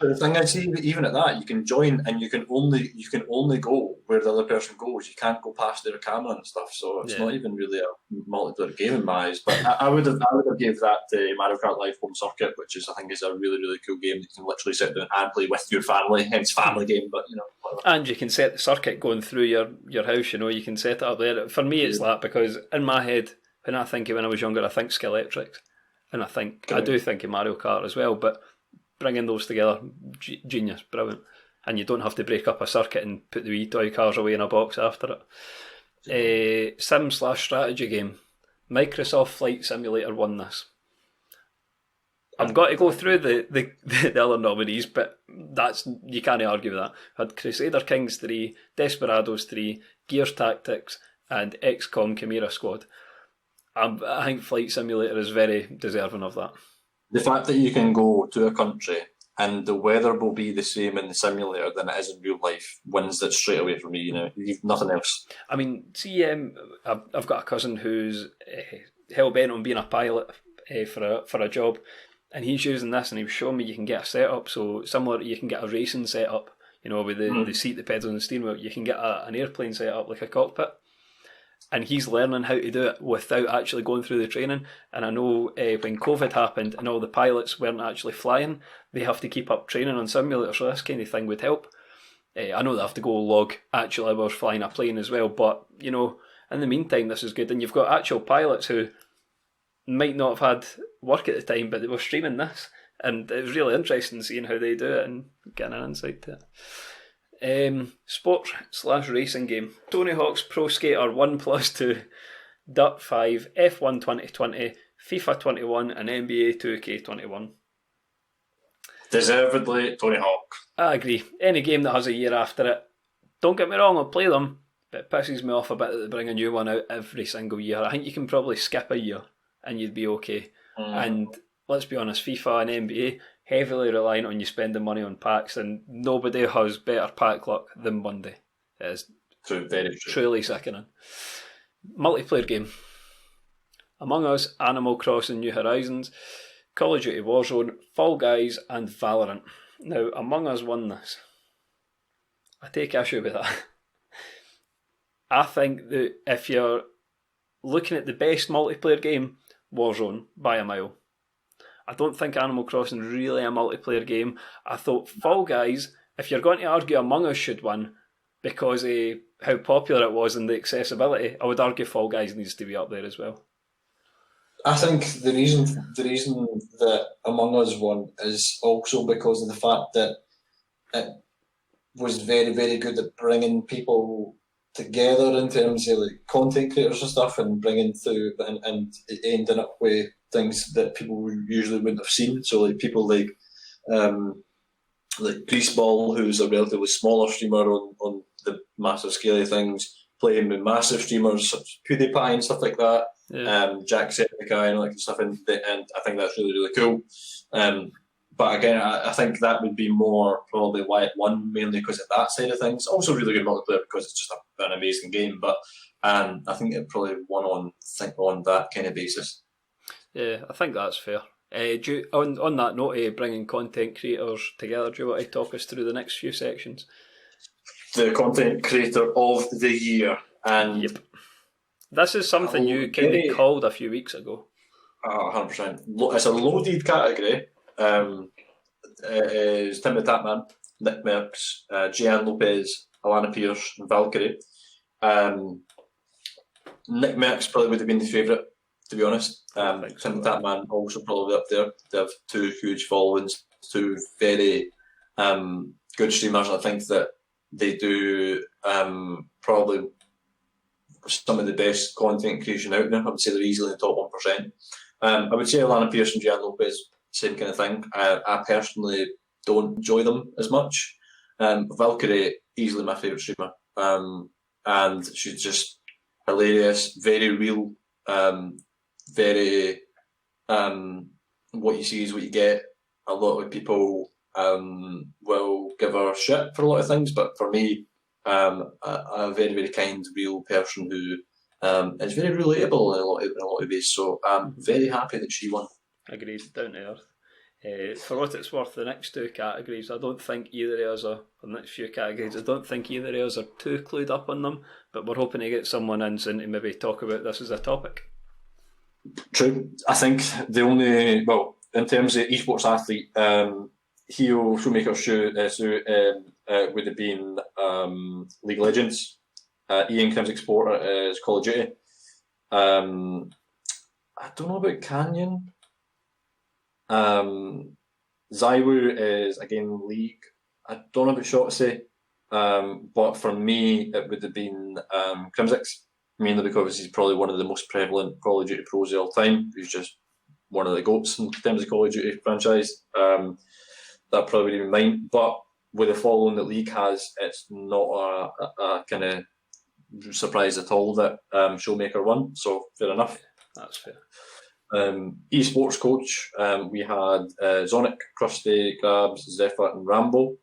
the thing is, even at that, you can join and you can only go where the other person goes. You can't go past their camera and stuff. So it's not even really a multiplayer game in my eyes. But I would have gave that to Mario Kart Live Home Circuit, which I think is a really really cool game that you can literally sit down and play with your family. Hence family game, but whatever. And you can set the circuit going through your house. You can set it up there. For me, it's that because in my head, when I think of when I was younger, I think Skeletrix, and I do think of Mario Kart as well. But bringing those together, genius, brilliant. And you don't have to break up a circuit and put the wee toy cars away in a box after it. Sim/strategy game. Microsoft Flight Simulator won this. I've got to go through the other nominees, but you can't argue with that. Had Crusader Kings 3, Desperados 3, Gears Tactics, and XCOM Chimera Squad. I think Flight Simulator is very deserving of that. The fact that you can go to a country and the weather will be the same in the simulator than it is in real life wins that straight away for me. You've nothing else. I mean, see, I've got a cousin who's hell bent on being a pilot for a job, and he's using this, and he was showing me you can get a setup. So similar, you can get a racing setup, with the seat, the pedals, and the steering wheel. You can get an airplane setup like a cockpit. And he's learning how to do it without actually going through the training. And I know when COVID happened and all the pilots weren't actually flying, they have to keep up training on simulators, so this kind of thing would help. I know they have to go log actual hours flying a plane as well, but, in the meantime, this is good. And you've got actual pilots who might not have had work at the time, but they were streaming this. And it was really interesting seeing how they do it and getting an insight to it. Sport/racing game. Tony Hawk's Pro Skater 1+2, Dirt 5, F1 2020, FIFA 21 and NBA 2K21. Deservedly Tony Hawk. I agree. Any game that has a year after it, don't get me wrong, I'll play them, but it pisses me off a bit that they bring a new one out every single year. I think you can probably skip a year and you'd be okay. And let's be honest, FIFA and NBA heavily reliant on you spending money on packs, and nobody has better pack luck than Bundy. It is very true. Truly sickening. Multiplayer game. Among Us, Animal Crossing New Horizons, Call of Duty Warzone, Fall Guys and Valorant. Now, Among Us won this. I take issue with that. I think that if you're looking at the best multiplayer game, Warzone by a mile. I don't think Animal Crossing is really a multiplayer game. I thought Fall Guys, if you're going to argue Among Us should win because of how popular it was and the accessibility, I would argue Fall Guys needs to be up there as well. I think the reason that Among Us won is also because of the fact that it was very, very good at bringing people together in terms of like content creators and stuff, and bringing through and ending up with things that people usually wouldn't have seen. So like people like Greaseball, who's a relatively smaller streamer on the massive scale of things, playing with massive streamers such as PewDiePie and stuff like that. Yeah. Jacksepticeye and all that kind of stuff, and I think that's really really cool. But again, I think that would be more probably why it won, mainly because of that side of things. Also really good multiplayer because it's just an amazing game. But I think it probably won on that kind of basis. Yeah, I think that's fair. On that note, bringing content creators together, do you want to talk us through the next few sections? The content creator of the year. And yep. This is something you kind of called a few weeks ago. 100%. It's a loaded category. It is Tim the Tatman, Nick Merckx, Gian Lopez, Alana Pierce, and Valkyrie. Nick Merckx probably would have been the favourite, to be honest. Tim the Tatman also probably up there. They have two huge followings, two very good streamers. I think that they do probably some of the best content creation out there. I would say they're easily in the top 1%. I would say Alana Pierce and Gian Lopez, same kind of thing. I personally don't enjoy them as much. Valkyrie, easily my favourite streamer. And she's just hilarious, very real, very what you see is what you get. A lot of people will give her shit for a lot of things, but for me, a very, very kind, real person who is very relatable in a lot of ways. So I'm very happy that she won. Agreed, down to earth. For what it's worth, the next two categories, I don't think either of us are, the next few categories, I don't think either of us are too clued up on them, but we're hoping to get someone in soon to maybe talk about this as a topic. True. I think the only, well, in terms of esports athlete, Hero Shoemaker would have been League of Legends. Ian Crimson Sporter is Call of Duty. I don't know about Canyon. Zywu is again League. I don't know about Shotzi, but for me it would have been Crimsix, mainly because he's probably one of the most prevalent Call of Duty pros of all time. He's just one of the goats in terms of Call of Duty franchise. That probably would have been mine, but with the following that League has, it's not a kind of surprise at all that Showmaker won. So fair enough. That's fair. Esports coach, we had Zonic, Krusty, Grabs, Zephyr, and Rambo.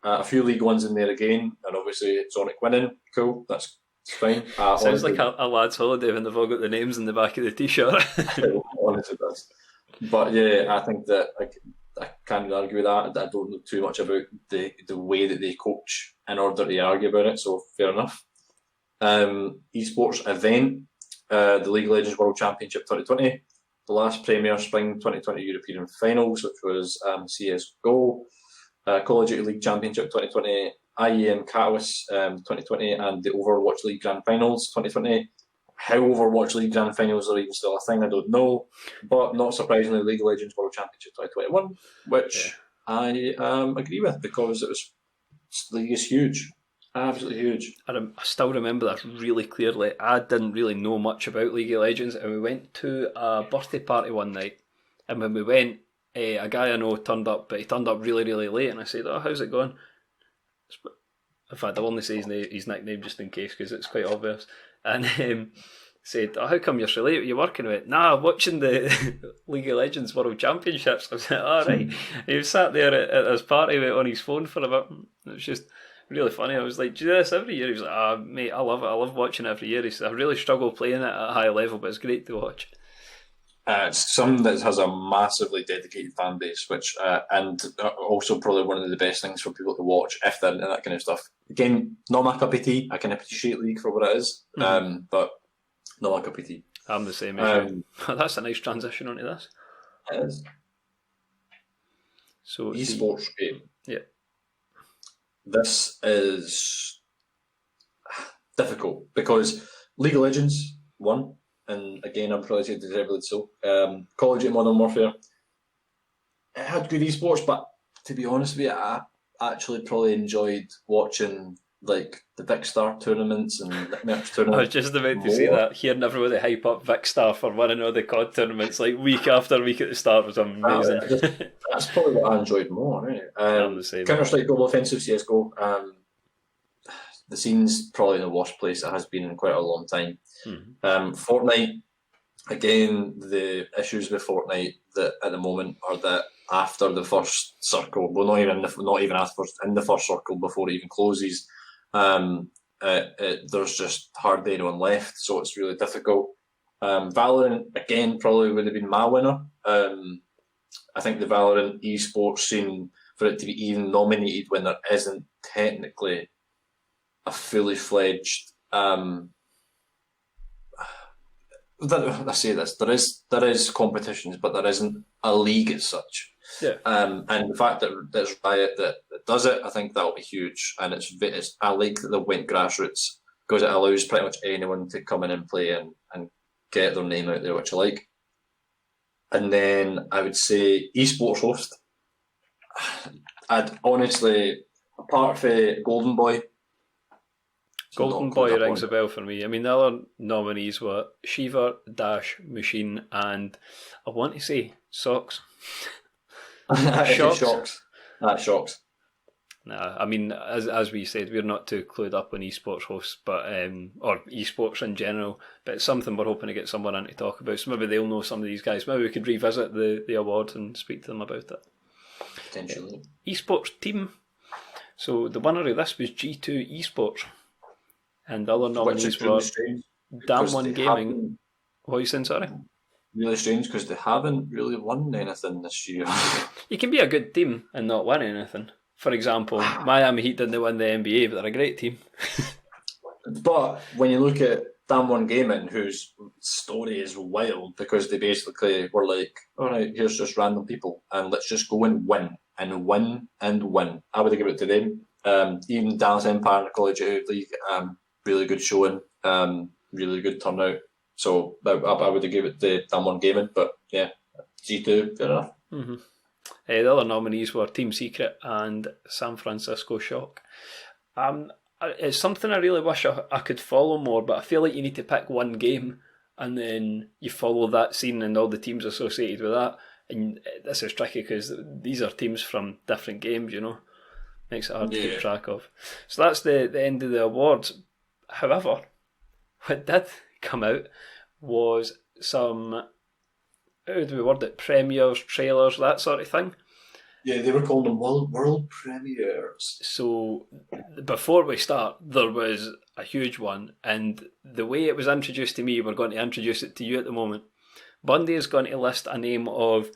A few League ones in there again, and obviously Zonic winning. Cool, that's fine. Sounds honestly, like a lad's holiday when they've all got the names in the back of the t-shirt. honestly, it does. But yeah, I think that I can't argue with that. I don't know too much about the way that they coach in order to argue about it, so fair enough. Esports event. The League of Legends World Championship 2020, the last Premier Spring 2020 European Finals, which was CSGO, Call of Duty League Championship 2020, IEM Catalyst 2020, and the Overwatch League Grand Finals 2020. How Overwatch League Grand Finals are even still a thing, I don't know, but not surprisingly, League of Legends World Championship 2021, which I agree with because the league is huge. Absolutely huge. I still remember that really clearly. I didn't really know much about League of Legends, and we went to a birthday party one night. And when we went, a guy I know turned up, but he turned up really, really late. And I said, "Oh, how's it going?" In fact, I'll only say his nickname just in case because it's quite obvious. And said, "Oh, how come you're so late? Are you working?" I went, "Nah, watching the League of Legends World Championships." I was like, "All right." He was sat there at his party on his phone for a bit. It was just really funny. I was like, "Do you do this every year?" He was like, mate, I love it. I love watching it every year." He said, "I really struggle playing it at a high level, but it's great to watch." It's something that has a massively dedicated fan base, which and also probably one of the best things for people to watch if they're into that kind of stuff. Again, not my cup of tea. I can appreciate League for what it is, but not my cup of tea. I'm the same as you. That's a nice transition onto this. It is. So esports game. Yeah. This is difficult because League of Legends won, and again, I'm probably saying deservedly so. Call of Duty Modern Warfare, it had good esports, but to be honest with you, I actually probably enjoyed watching like the Vicstar tournaments and Nickmerch tournaments. I was just about to say that. Hearing everybody hype up Vicstar for winning all the COD tournaments like week after week at the start was amazing. That's probably what I enjoyed more. Right? I'm the same. Counter-Strike Global Offensive CSGO. The scene's probably in the worst place it has been in quite a long time. Fortnite, again, the issues with Fortnite that at the moment are that after the first circle, well, not even after in the first circle before it even closes, there's just hardly anyone left, so it's really difficult. Valorant, again, probably would have been my winner. I think the Valorant esports scene, for it to be even nominated when there isn't technically a fully fledged I say this, there is competitions, but there isn't a league as such. Yeah. And the fact that there's Riot that does it, I think that'll be huge. And it's I like that they went grassroots because it allows pretty much anyone to come in and play and get their name out there, which I like. And then I would say esports host. I'd honestly, apart from Golden Boy. Golden Boy rings a bell for me. I mean, the other nominees were Shiva, Dash, Machine, and I want to say Socks. Shocks. Shocks. Nah, I mean, as we said, we're not too clued up on esports hosts, but or esports in general. But it's something we're hoping to get someone in to talk about. So maybe they'll know some of these guys. Maybe we could revisit the award and speak to them about it. Potentially. Esports team. So the winner of this was G2 Esports, and the other Which nominees is were really strange. Damn Because One they Gaming. haven't What are you saying, sorry? really strange because they haven't really won anything this year. You can be a good team and not win anything. For example, Miami Heat didn't win the NBA, but they're a great team. But when you look at Damn One Gaming, whose story is wild because they basically were like, all right, here's just random people and let's just go and win and win and win. I would give it to them. Even Dallas Empire in the Collegiate League, really good showing, really good turnout. So I would give it to Damn One Gaming, but yeah, G2, fair enough. Mm-hmm. The other nominees were Team Secret and San Francisco Shock. It's something I really wish I could follow more, but I feel like you need to pick one game and then you follow that scene and all the teams associated with that. And this is tricky because these are teams from different games, you know. Makes it hard to keep track of. So that's the end of the awards. However, what did come out was some, how do we word it, premieres, trailers, that sort of thing. Yeah, they were calling them world premieres. So before we start, there was a huge one, and the way it was introduced to me, we're going to introduce it to you at the moment. Bundy is going to list a name of,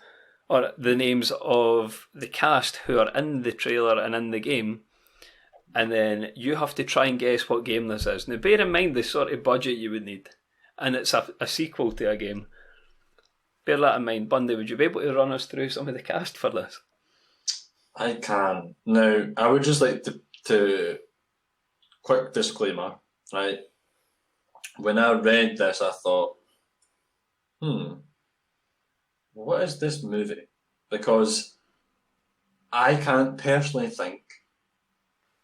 or the names of the cast who are in the trailer and in the game, and then you have to try and guess what game this is. Now bear in mind the sort of budget you would need, and it's a sequel to a game. Bear that in mind. Bundy, would you be able to run us through some of the cast for this? I can. Now, I would just like to quick disclaimer, right? When I read this, I thought, what is this movie? Because I can't personally think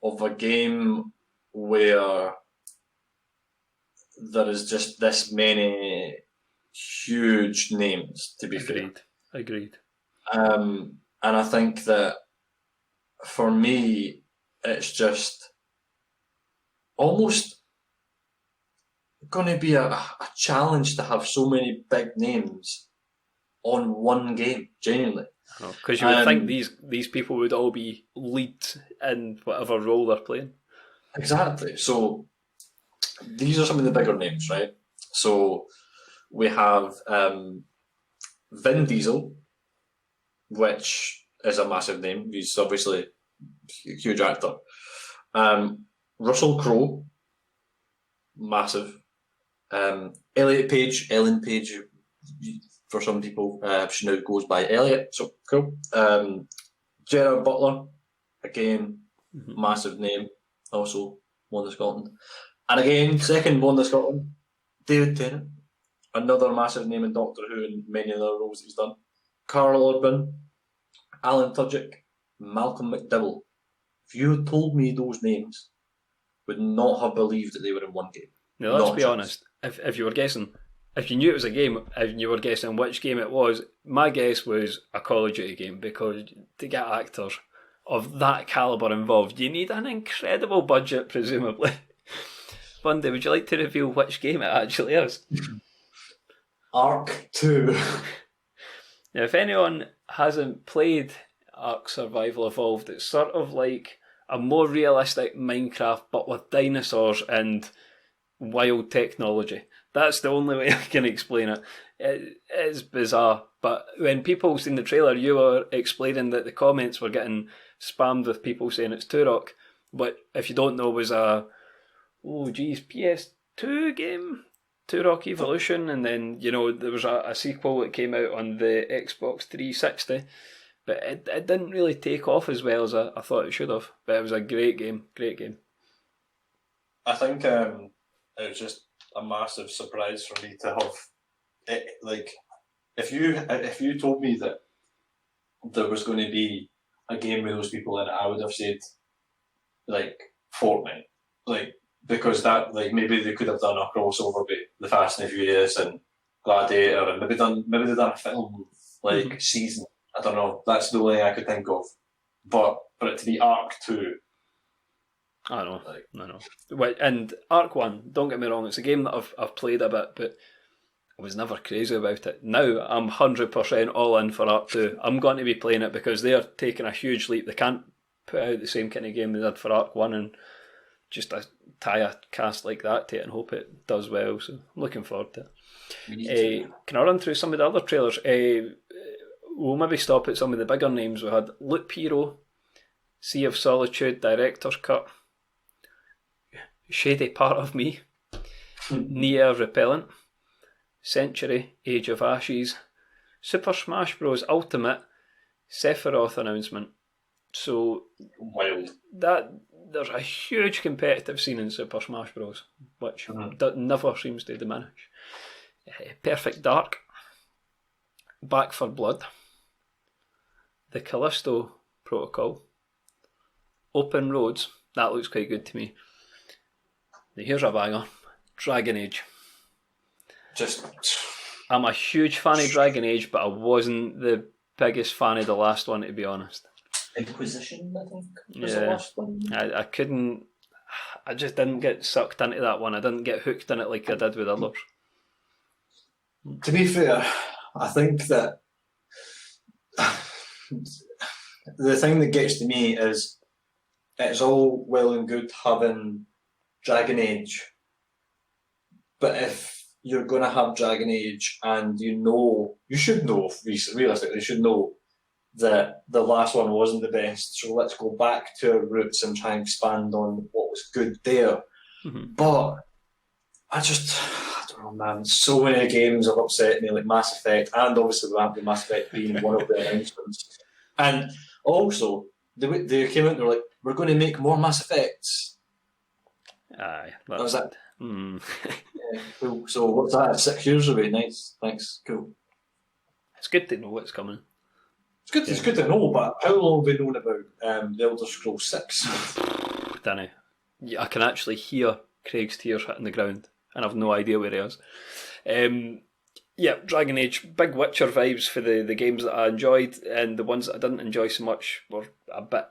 of a game where there is just this many huge names, to be fair. Agreed. And I think that for me, it's just almost going to be a challenge to have so many big names on one game, genuinely. Because you would think these people would all be leads in whatever role they're playing. Exactly. So these are some of the bigger names, right? So we have Vin Diesel, which is a massive name. He's obviously a huge actor. Russell Crowe, massive. Ellen Page, for some people, she now goes by Elliot, so cool. Gerard Butler, again, massive name, also one of Scotland. And again, second one of Scotland, David Tennant, another massive name in Doctor Who and many other roles he's done. Carl Urban, Alan Tudyk, Malcolm McDowell. If you had told me those names, would not have believed that they were in one game. Now, let's be honest. If you were guessing, if you knew it was a game and you were guessing which game it was, my guess was a Call of Duty game, because to get actors of that calibre involved, you need an incredible budget, presumably. Bundy, would you like to reveal which game it actually is? Ark 2. Now, if anyone hasn't played Ark Survival Evolved, it's sort of like a more realistic Minecraft, but with dinosaurs and wild technology. That's the only way I can explain it. It is bizarre, but when people seen the trailer, you were explaining that the comments were getting spammed with people saying it's Turok, but if you don't know, was a PS2 game, Turok Evolution, and then there was a sequel that came out on the Xbox 360, but it didn't really take off as well as I thought it should have. But it was a great game. I think it was just a massive surprise for me to have it. Like, if you told me that there was going to be a game with those people in it, I would have said like Fortnite, like, because that, like, maybe they could have done a crossover with the Fast and the Furious and Gladiator, and maybe they've done a film like season. I don't know. That's the only thing I could think of. But for it to be Ark 2. I know. And Ark 1, don't get me wrong, it's a game that I've played a bit, but I was never crazy about it. Now I'm 100% all in for Ark 2. I'm going to be playing it because they're taking a huge leap. They can't put out the same kind of game they did for Arc 1 and just tie a cast like that to it and hope it does well. So I'm looking forward to it. Can I run through some of the other trailers? We'll maybe stop at some of the bigger names. We had Loop Hero, Sea of Solitude, Director's Cut, Shady Part of Me, Nier Repellent, Century, Age of Ashes, Super Smash Bros. Ultimate, Sephiroth announcement. So Wild. That there's a huge competitive scene in Super Smash Bros. Which never seems to diminish. Perfect Dark, Back for Blood, the Callisto Protocol, Open Roads. That looks quite good to me. Here's a banger, Dragon Age. I'm a huge fan of Dragon Age, but I wasn't the biggest fan of the last one, to be honest. Inquisition, I think, was Yeah. the last one. I couldn't. I just didn't get sucked into that one. I didn't get hooked in it like I did with others. To be fair, I think that the thing that gets to me is it's all well and good having Dragon Age, but if you're going to have Dragon Age and you should know, realistically, you should know that the last one wasn't the best, so let's go back to our roots and try and expand on what was good there. Mm-hmm. But I don't know, man. So many games have upset me, like Mass Effect, and obviously the Mass Effect being one of the announcements. And also, they came out and they were like, we're going to make more Mass Effects. Aye. That was that. Yeah, cool. So what's that? 6 years away. Nice. Thanks. Cool. It's good to know what's coming. It's good to know, but how long have we known about the Elder Scrolls 6? Danny, yeah, I can actually hear Craig's tears hitting the ground, and I've no idea where he is. Dragon Age, big Witcher vibes for the games that I enjoyed, and the ones that I didn't enjoy so much were a bit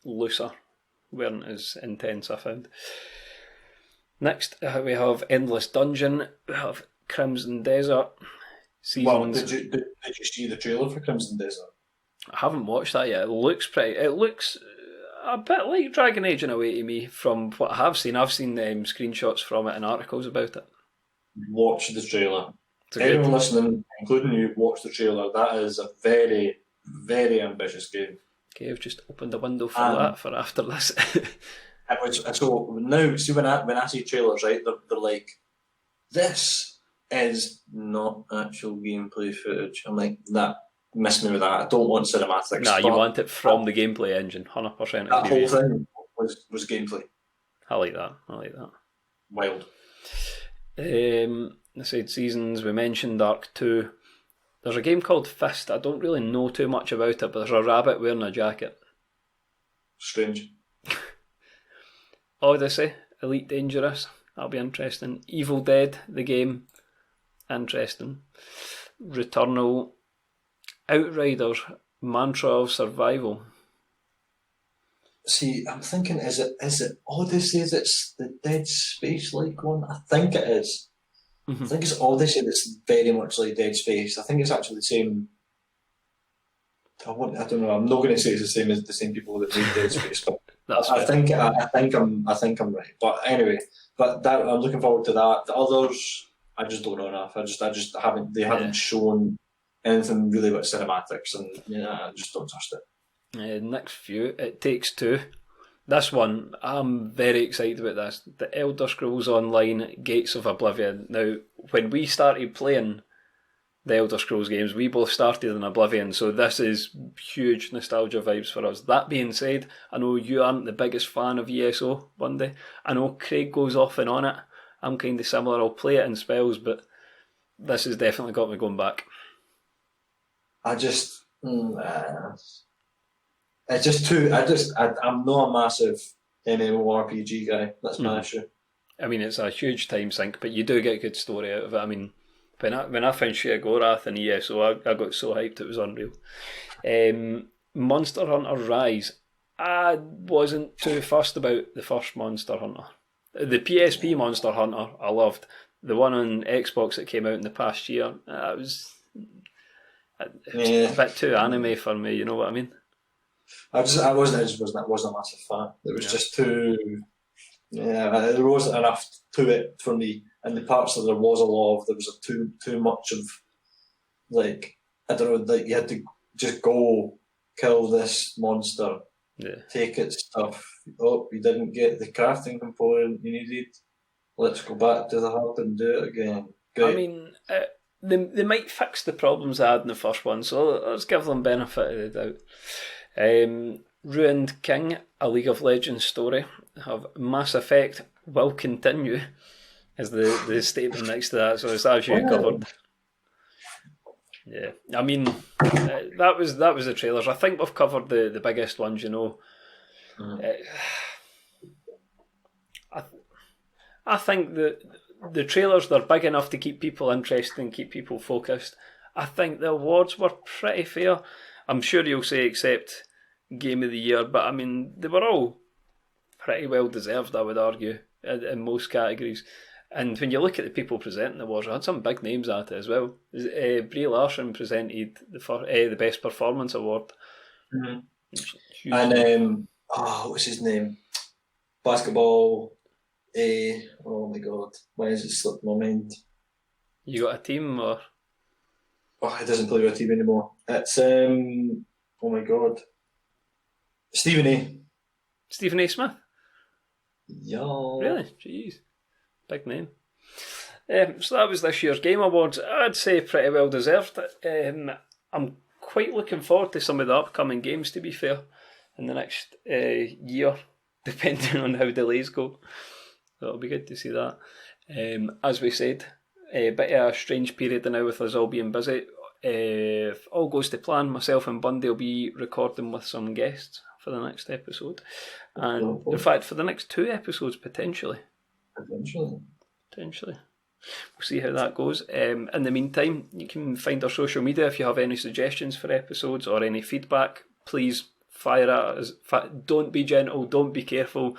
looser, weren't as intense, I found. Next, we have Endless Dungeon, we have Crimson Desert. Seasons. Well, did you see the trailer for Crimson Desert? I haven't watched that yet. It looks a bit like Dragon Age in a way to me from what I have seen. I've seen screenshots from it and articles about it. Watch the trailer. Anyone listening, including you, watch the trailer. That is a very, very ambitious game. Okay, I've just opened a window for that for after this. So now, see when I see trailers, right, they're like, this is not actual gameplay footage. I'm like, nah, miss me with that. I don't want cinematics. Nah, you want it from the gameplay engine, 100%. That whole thing was gameplay. I like that. Wild. I said Seasons, we mentioned Arc 2. There's a game called Fist. I don't really know too much about it, but there's a rabbit wearing a jacket. Strange. Odyssey, Elite Dangerous. That'll be interesting. Evil Dead, the game. Interesting. Returnal. Outriders, Mantra of Survival. See, I'm thinking, is it Odyssey that's the Dead Space-like one? I think it is. Mm-hmm. I think it's Odyssey that's very much like Dead Space. I think it's actually the same. I don't know. I'm not going to say it's the same as the same people that made Dead Space, but I think I'm right. But anyway, I'm looking forward to that. The others, I just don't know enough. I just haven't. They haven't shown anything really about cinematics, and I just don't trust it. Next few, It Takes Two. This one, I'm very excited about this. The Elder Scrolls Online Gates of Oblivion. Now, when we started playing the Elder Scrolls games, we both started in Oblivion, so this is huge nostalgia vibes for us. That being said, I know you aren't the biggest fan of ESO, Bundy. I know Craig goes off and on it. I'm kind of similar. I'll play it in spells, but this has definitely got me going back. I'm not a massive MMORPG guy. That's my issue. I mean, it's a huge time sink, but you do get a good story out of it. I mean, when I found Sheogorath in ESO, I got so hyped it was unreal. Monster Hunter Rise. I wasn't too fussed about the first Monster Hunter. The PSP Monster Hunter I loved. The one on Xbox that came out in the past year, it was a bit too anime for me, you know what I mean? I wasn't a massive fan. It was just too. Yeah, there wasn't enough to it for me. And the parts that there was a lot of, there was too much of, like, I don't know, like you had to just go kill this monster, take its stuff. Oh, you didn't get the crafting component you needed. Let's go back to the hub and do it again. Great. I mean, they might fix the problems they had in the first one, so let's give them benefit of the doubt. Ruined King, a League of Legends story. Have Mass Effect will continue, is the statement next to that. So it's as you covered. Yeah, I mean, that was the trailers. I think we've covered the biggest ones. I think the trailers, they're big enough to keep people interested and keep people focused. I think the awards were pretty fair. I'm sure you'll say except Game of the Year, but I mean, they were all pretty well deserved, I would argue, in most categories. And when you look at the people presenting the awards, I had some big names at it as well. Brie Larson presented the Best Performance Award. Mm-hmm. And, what's his name? Basketball. Oh my god, why has it slipped my mind? You got a team, or? Oh, it doesn't play with a team anymore. It's, oh my god. Stephen A. Smith? Yeah. Really? Jeez. Big name. So that was this year's Game Awards. I'd say pretty well deserved. I'm quite looking forward to some of the upcoming games, to be fair, in the next year, depending on how delays go. So it'll be good to see that. As we said, a bit of a strange period now with us all being busy. If all goes to plan, myself and Bundy will be recording with some guests for the next episode. And in fact, for the next 2 episodes, potentially. Potentially. We'll see how that goes. In the meantime, you can find our social media. If you have any suggestions for episodes or any feedback, please fire at us. Don't be gentle, don't be careful.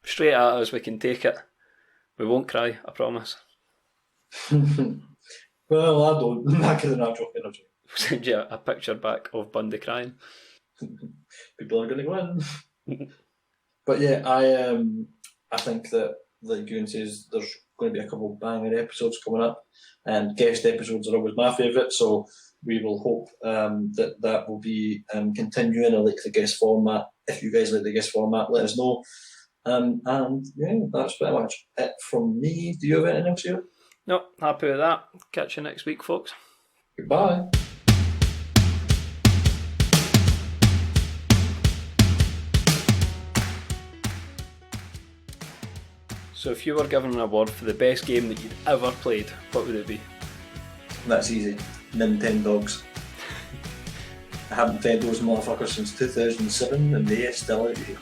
Straight at us, we can take it. We won't cry, I promise. Well, I don't. I can natural energy. We'll send you a picture back of Bundy crying. People are going to win. But yeah, I think that, like Ewan says, there's going to be a couple of banger episodes coming up, and guest episodes are always my favourite, so we will hope that will be continuing. I like the guest format. If you guys like the guest format, let us know. And yeah, that's pretty much it from me. Do you have anything else here? No, happy with that. Catch you next week, folks. Goodbye. So if you were given an award for the best game that you'd ever played, what would it be? That's easy. Nintendogs. I haven't played those motherfuckers since 2007 and they're still out here.